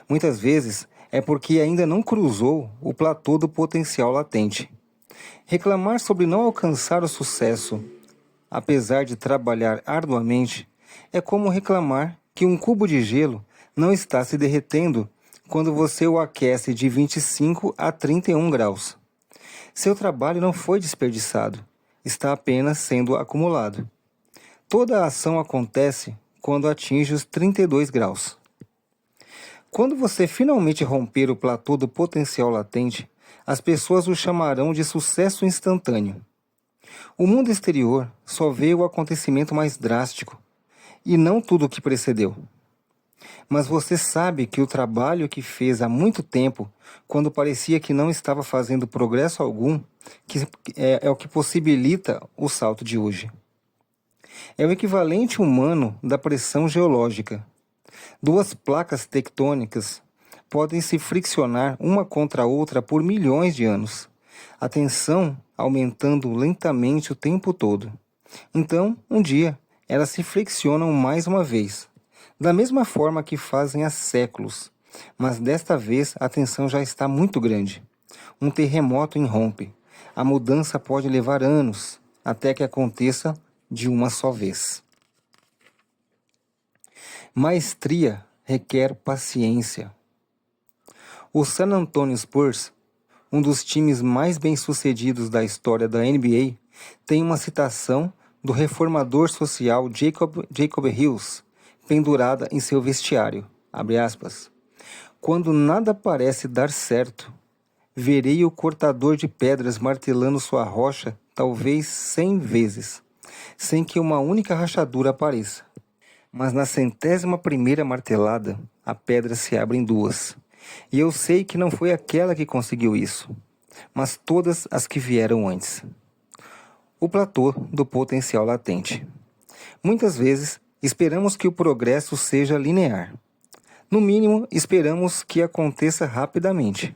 Muitas vezes é porque ainda não cruzou o platô do potencial latente. Reclamar sobre não alcançar o sucesso, apesar de trabalhar arduamente, é como reclamar que um cubo de gelo não está se derretendo quando você o aquece de 25 a 31 graus. Seu trabalho não foi desperdiçado, está apenas sendo acumulado. Toda a ação acontece quando atinge os 32 graus. Quando você finalmente romper o platô do potencial latente, as pessoas o chamarão de sucesso instantâneo. O mundo exterior só vê o acontecimento mais drástico, e não tudo o que precedeu. Mas você sabe que o trabalho que fez há muito tempo, quando parecia que não estava fazendo progresso algum, é o que possibilita o salto de hoje. É o equivalente humano da pressão geológica. Duas placas tectônicas podem se friccionar uma contra a outra por milhões de anos, a tensão aumentando lentamente o tempo todo. Então, um dia, elas se flexionam mais uma vez, da mesma forma que fazem há séculos, mas desta vez a tensão já está muito grande. Um terremoto irrompe. A mudança pode levar anos, até que aconteça de uma só vez. Maestria requer paciência. O San Antonio Spurs, um dos times mais bem-sucedidos da história da NBA, tem uma citação do reformador social Jacob Hills, pendurada em seu vestiário, abre aspas, "Quando nada parece dar certo, verei o cortador de pedras martelando sua rocha talvez 100 vezes, sem que uma única rachadura apareça. Mas na 101ª martelada, a pedra se abre em duas. E eu sei que não foi aquela que conseguiu isso, mas todas as que vieram antes." O platô do potencial latente. Muitas vezes, esperamos que o progresso seja linear. No mínimo, esperamos que aconteça rapidamente.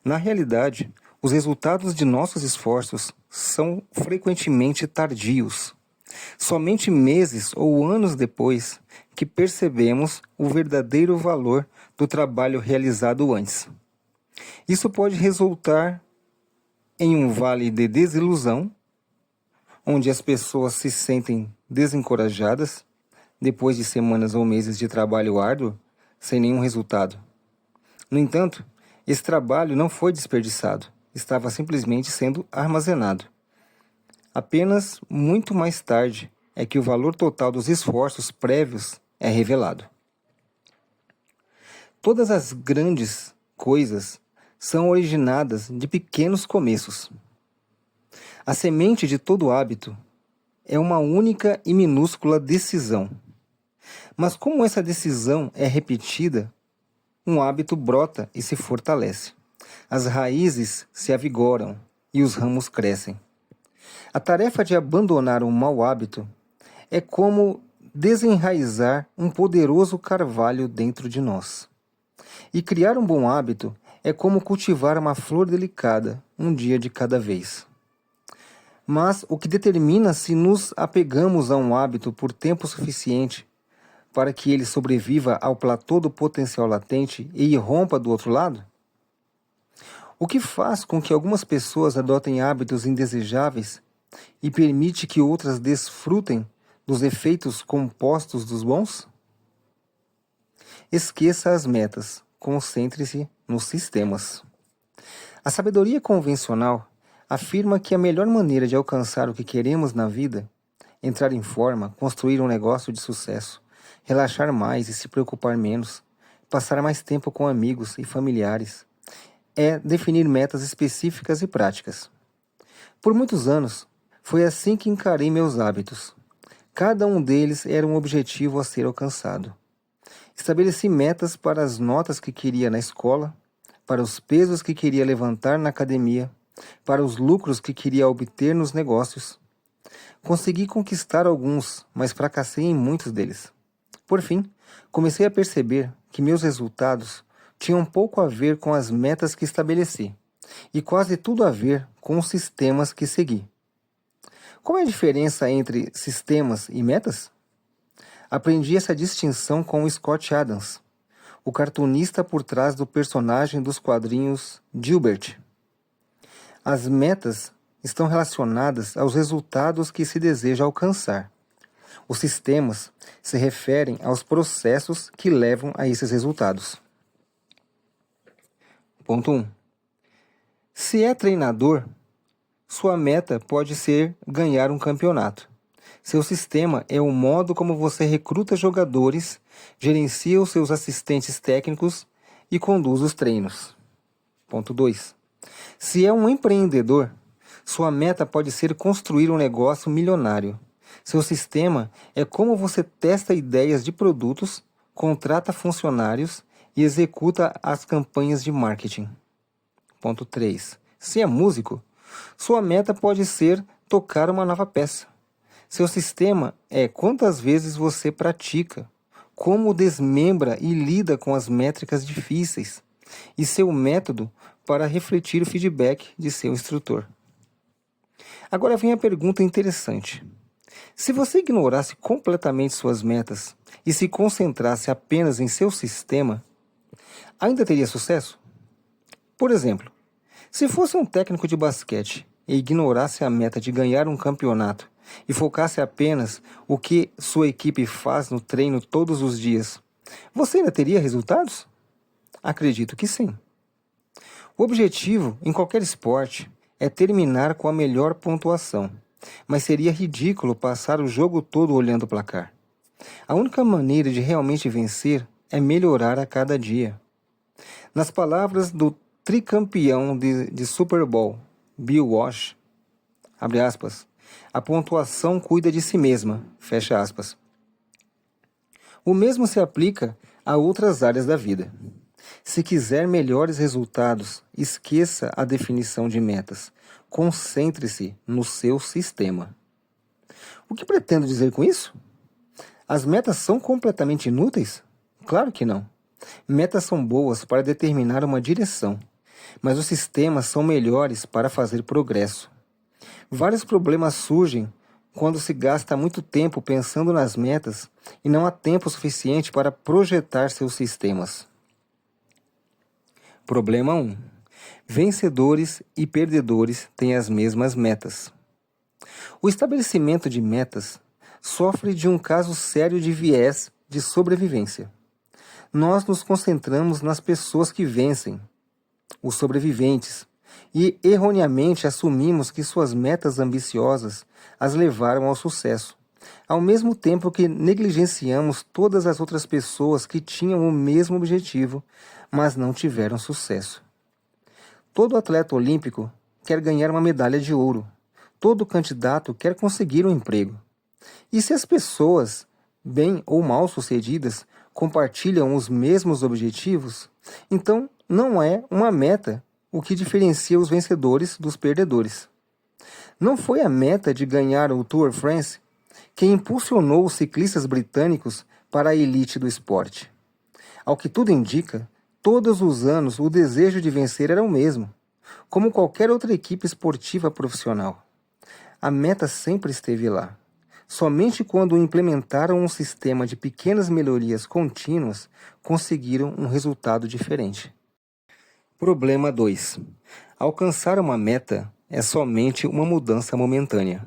Na realidade, os resultados de nossos esforços são frequentemente tardios. Somente meses ou anos depois que percebemos o verdadeiro valor do trabalho realizado antes. Isso pode resultar em um vale de desilusão, onde as pessoas se sentem desencorajadas depois de semanas ou meses de trabalho árduo sem nenhum resultado. No entanto, esse trabalho não foi desperdiçado, estava simplesmente sendo armazenado. Apenas muito mais tarde é que o valor total dos esforços prévios é revelado. Todas as grandes coisas são originadas de pequenos começos. A semente de todo hábito é uma única e minúscula decisão. Mas como essa decisão é repetida, um hábito brota e se fortalece. As raízes se avigoram e os ramos crescem. A tarefa de abandonar um mau hábito é como desenraizar um poderoso carvalho dentro de nós. E criar um bom hábito é como cultivar uma flor delicada, um dia de cada vez. Mas o que determina se nos apegamos a um hábito por tempo suficiente para que ele sobreviva ao platô do potencial latente e irrompa do outro lado? O que faz com que algumas pessoas adotem hábitos indesejáveis e permite que outras desfrutem dos efeitos compostos dos bons? Esqueça as metas, concentre-se nos sistemas. A sabedoria convencional afirma que a melhor maneira de alcançar o que queremos na vida, entrar em forma, construir um negócio de sucesso, relaxar mais e se preocupar menos, passar mais tempo com amigos e familiares, é definir metas específicas e práticas. Por muitos anos, foi assim que encarei meus hábitos. Cada um deles era um objetivo a ser alcançado. Estabeleci metas para as notas que queria na escola, para os pesos que queria levantar na academia, para os lucros que queria obter nos negócios. Consegui conquistar alguns, mas fracassei em muitos deles. Por fim, comecei a perceber que meus resultados tinham pouco a ver com as metas que estabeleci e quase tudo a ver com os sistemas que segui. Qual é a diferença entre sistemas e metas? Aprendi essa distinção com o Scott Adams, o cartunista por trás do personagem dos quadrinhos Gilbert. As metas estão relacionadas aos resultados que se deseja alcançar. Os sistemas se referem aos processos que levam a esses resultados. Ponto 1. Se é treinador, sua meta pode ser ganhar um campeonato. Seu sistema é o modo como você recruta jogadores, gerencia os seus assistentes técnicos e conduz os treinos. Ponto 2. Se é um empreendedor, sua meta pode ser construir um negócio milionário. Seu sistema é como você testa ideias de produtos, contrata funcionários e executa as campanhas de marketing. Ponto 3. Se é músico, sua meta pode ser tocar uma nova peça. Seu sistema é quantas vezes você pratica, como desmembra e lida com as métricas difíceis, e seu método para refletir o feedback de seu instrutor. Agora vem a pergunta interessante. Se você ignorasse completamente suas metas e se concentrasse apenas em seu sistema, ainda teria sucesso? Por exemplo, se fosse um técnico de basquete e ignorasse a meta de ganhar um campeonato e focasse apenas o que sua equipe faz no treino todos os dias, você ainda teria resultados? Acredito que sim. O objetivo em qualquer esporte é terminar com a melhor pontuação, mas seria ridículo passar o jogo todo olhando o placar. A única maneira de realmente vencer é melhorar a cada dia. Nas palavras do tricampeão de Super Bowl, Bill Walsh, abre aspas, a pontuação cuida de si mesma, fecha aspas. O mesmo se aplica a outras áreas da vida. Se quiser melhores resultados, esqueça a definição de metas. Concentre-se no seu sistema. O que pretendo dizer com isso? As metas são completamente inúteis? Claro que não. Metas são boas para determinar uma direção, mas os sistemas são melhores para fazer progresso. Vários problemas surgem quando se gasta muito tempo pensando nas metas e não há tempo suficiente para projetar seus sistemas. Problema 1. Vencedores e perdedores têm as mesmas metas. O estabelecimento de metas sofre de um caso sério de viés de sobrevivência. Nós nos concentramos nas pessoas que vencem, os sobreviventes, e erroneamente assumimos que suas metas ambiciosas as levaram ao sucesso, ao mesmo tempo que negligenciamos todas as outras pessoas que tinham o mesmo objetivo, mas não tiveram sucesso. Todo atleta olímpico quer ganhar uma medalha de ouro. Todo candidato quer conseguir um emprego. E se as pessoas, bem ou mal sucedidas, compartilham os mesmos objetivos, então não é uma meta o que diferencia os vencedores dos perdedores. Não foi a meta de ganhar o Tour de France que impulsionou os ciclistas britânicos para a elite do esporte. Ao que tudo indica, todos os anos o desejo de vencer era o mesmo, como qualquer outra equipe esportiva profissional. A meta sempre esteve lá. Somente quando implementaram um sistema de pequenas melhorias contínuas, conseguiram um resultado diferente. Problema 2. Alcançar uma meta é somente uma mudança momentânea.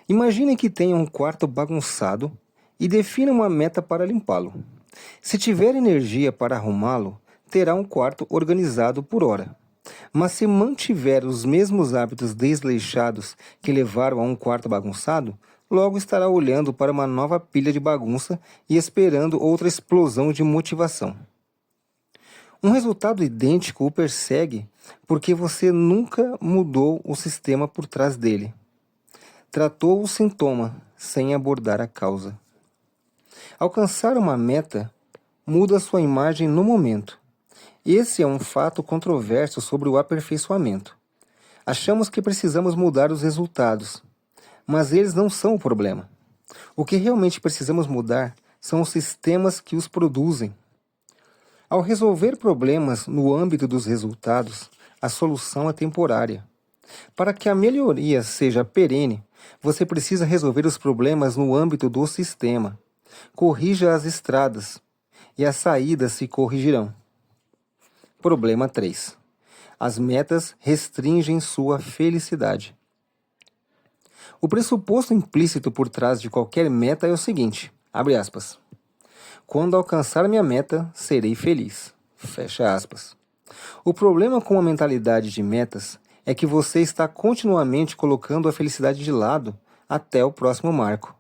Imagine que tenha um quarto bagunçado e defina uma meta para limpá-lo. Se tiver energia para arrumá-lo, terá um quarto organizado por hora. Mas se mantiver os mesmos hábitos desleixados que levaram a um quarto bagunçado, logo estará olhando para uma nova pilha de bagunça e esperando outra explosão de motivação. Um resultado idêntico o persegue porque você nunca mudou o sistema por trás dele. Tratou o sintoma, sem abordar a causa. Alcançar uma meta muda sua imagem no momento. Esse é um fato controverso sobre o aperfeiçoamento. Achamos que precisamos mudar os resultados, mas eles não são o problema. O que realmente precisamos mudar são os sistemas que os produzem. Ao resolver problemas no âmbito dos resultados, a solução é temporária. Para que a melhoria seja perene, você precisa resolver os problemas no âmbito do sistema. Corrija as estradas, e as saídas se corrigirão. Problema 3. As metas restringem sua felicidade. O pressuposto implícito por trás de qualquer meta é o seguinte, abre aspas, quando alcançar minha meta, serei feliz. Fecha aspas. O problema com a mentalidade de metas é que você está continuamente colocando a felicidade de lado até o próximo marco.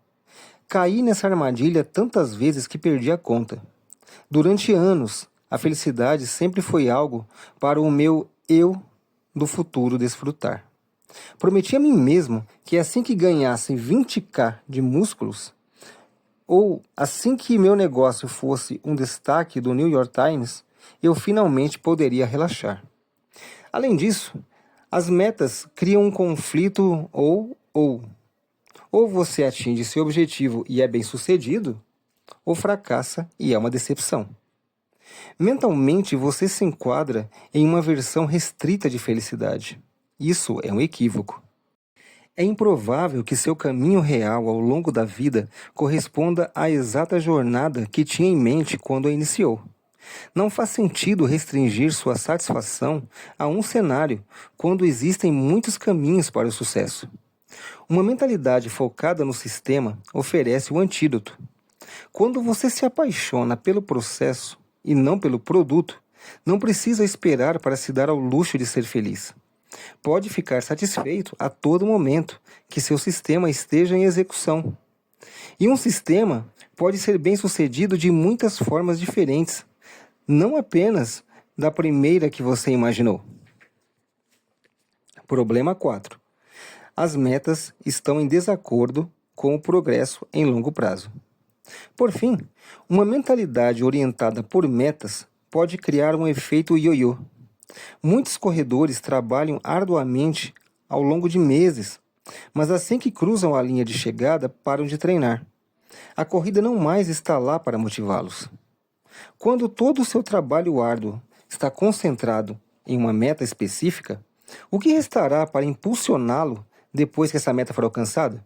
Caí nessa armadilha tantas vezes que perdi a conta. Durante anos, a felicidade sempre foi algo para o meu eu do futuro desfrutar. Prometi a mim mesmo que assim que ganhasse 20k de músculos, ou assim que meu negócio fosse um destaque do New York Times, eu finalmente poderia relaxar. Além disso, as metas criam um conflito ou você atinge seu objetivo e é bem-sucedido, ou fracassa e é uma decepção. Mentalmente, você se enquadra em uma versão restrita de felicidade. Isso é um equívoco. É improvável que seu caminho real ao longo da vida corresponda à exata jornada que tinha em mente quando a iniciou. Não faz sentido restringir sua satisfação a um cenário quando existem muitos caminhos para o sucesso. Uma mentalidade focada no sistema oferece o antídoto. Quando você se apaixona pelo processo e não pelo produto, não precisa esperar para se dar ao luxo de ser feliz. Pode ficar satisfeito a todo momento que seu sistema esteja em execução. E um sistema pode ser bem-sucedido de muitas formas diferentes, não apenas da primeira que você imaginou. Problema 4. As metas estão em desacordo com o progresso em longo prazo. Por fim, uma mentalidade orientada por metas pode criar um efeito ioiô. Muitos corredores trabalham arduamente ao longo de meses, mas assim que cruzam a linha de chegada, param de treinar. A corrida não mais está lá para motivá-los. Quando todo o seu trabalho árduo está concentrado em uma meta específica, o que restará para impulsioná-lo depois que essa meta for alcançada?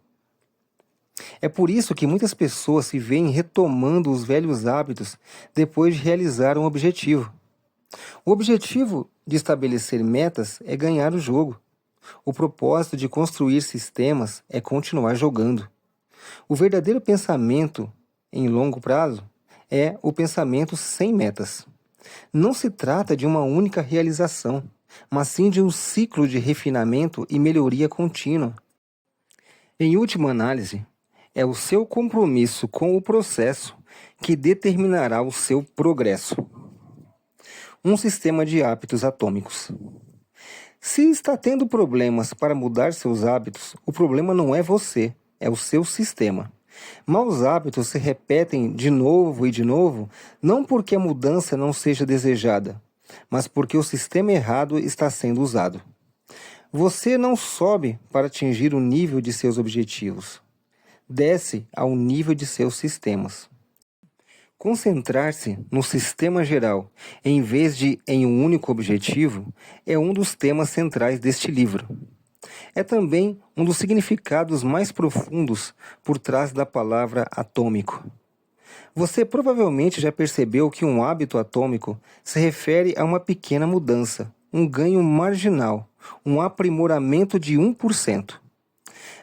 É por isso que muitas pessoas se veem retomando os velhos hábitos depois de realizar um objetivo. O objetivo de estabelecer metas é ganhar o jogo. O propósito de construir sistemas é continuar jogando. O verdadeiro pensamento em longo prazo é o pensamento sem metas. Não se trata de uma única realização, mas sim de um ciclo de refinamento e melhoria contínua. Em última análise, é o seu compromisso com o processo que determinará o seu progresso. Um sistema de hábitos atômicos. Se está tendo problemas para mudar seus hábitos, o problema não é você, é o seu sistema. Maus hábitos se repetem de novo e de novo, não porque a mudança não seja desejada, mas porque o sistema errado está sendo usado. Você não sobe para atingir o nível de seus objetivos. Desce ao nível de seus sistemas. Concentrar-se no sistema geral, em vez de em um único objetivo, é um dos temas centrais deste livro. É também um dos significados mais profundos por trás da palavra atômico. Você provavelmente já percebeu que um hábito atômico se refere a uma pequena mudança, um ganho marginal, um aprimoramento de 1%.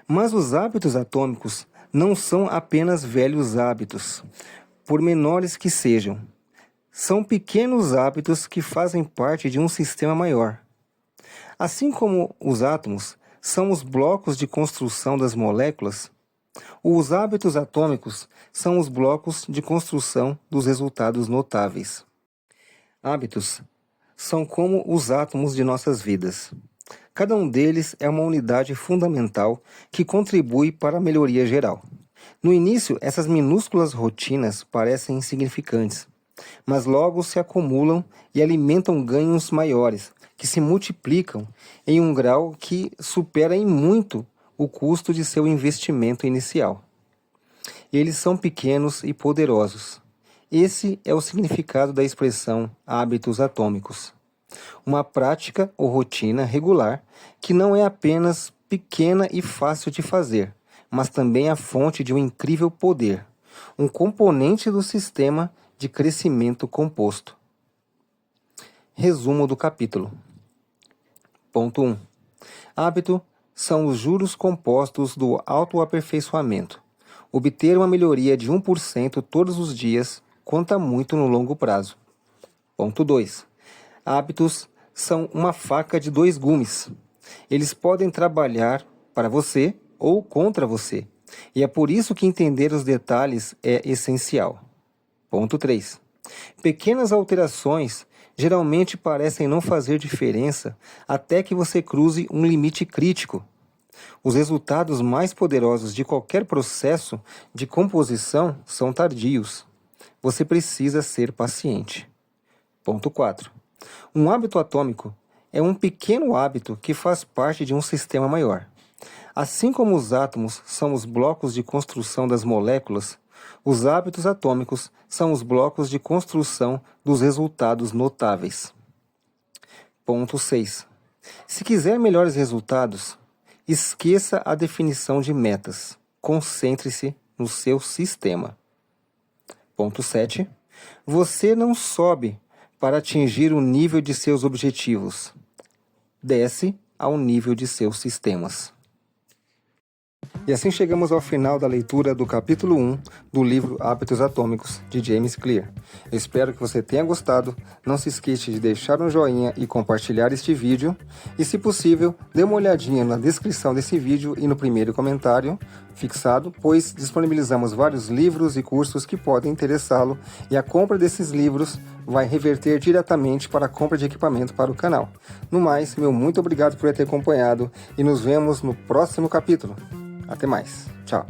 Mas os hábitos atômicos não são apenas velhos hábitos, por menores que sejam. São pequenos hábitos que fazem parte de um sistema maior. Assim como os átomos são os blocos de construção das moléculas, os hábitos atômicos são os blocos de construção dos resultados notáveis. Hábitos são como os átomos de nossas vidas. Cada um deles é uma unidade fundamental que contribui para a melhoria geral. No início, essas minúsculas rotinas parecem insignificantes, mas logo se acumulam e alimentam ganhos maiores, que se multiplicam em um grau que supera em muito o custo de seu investimento inicial. Eles são pequenos e poderosos. Esse é o significado da expressão hábitos atômicos. Uma prática ou rotina regular que não é apenas pequena e fácil de fazer, mas também a fonte de um incrível poder, um componente do sistema de crescimento composto. Resumo do capítulo. Ponto 1. Hábito são os juros compostos do autoaperfeiçoamento. Obter uma melhoria de 1% todos os dias conta muito no longo prazo. Ponto 2. Hábitos são uma faca de dois gumes. Eles podem trabalhar para você ou contra você. E é por isso que entender os detalhes é essencial. Ponto 3. Pequenas alterações geralmente parecem não fazer diferença até que você cruze um limite crítico. Os resultados mais poderosos de qualquer processo de composição são tardios. Você precisa ser paciente. Ponto 4. Um hábito atômico é um pequeno hábito que faz parte de um sistema maior. Assim como os átomos são os blocos de construção das moléculas, os hábitos atômicos são os blocos de construção dos resultados notáveis. Ponto 6. Se quiser melhores resultados, esqueça a definição de metas. Concentre-se no seu sistema. Ponto 7. Você não sobe para atingir o nível de seus objetivos. Desce ao nível de seus sistemas. E assim chegamos ao final da leitura do capítulo 1 do livro Hábitos Atômicos, de James Clear. Eu espero que você tenha gostado. Não se esqueça de deixar um joinha e compartilhar este vídeo. E, se possível, dê uma olhadinha na descrição desse vídeo e no primeiro comentário fixado, pois disponibilizamos vários livros e cursos que podem interessá-lo, e a compra desses livros vai reverter diretamente para a compra de equipamento para o canal. No mais, meu muito obrigado por ter acompanhado e nos vemos no próximo capítulo. Até mais. Tchau.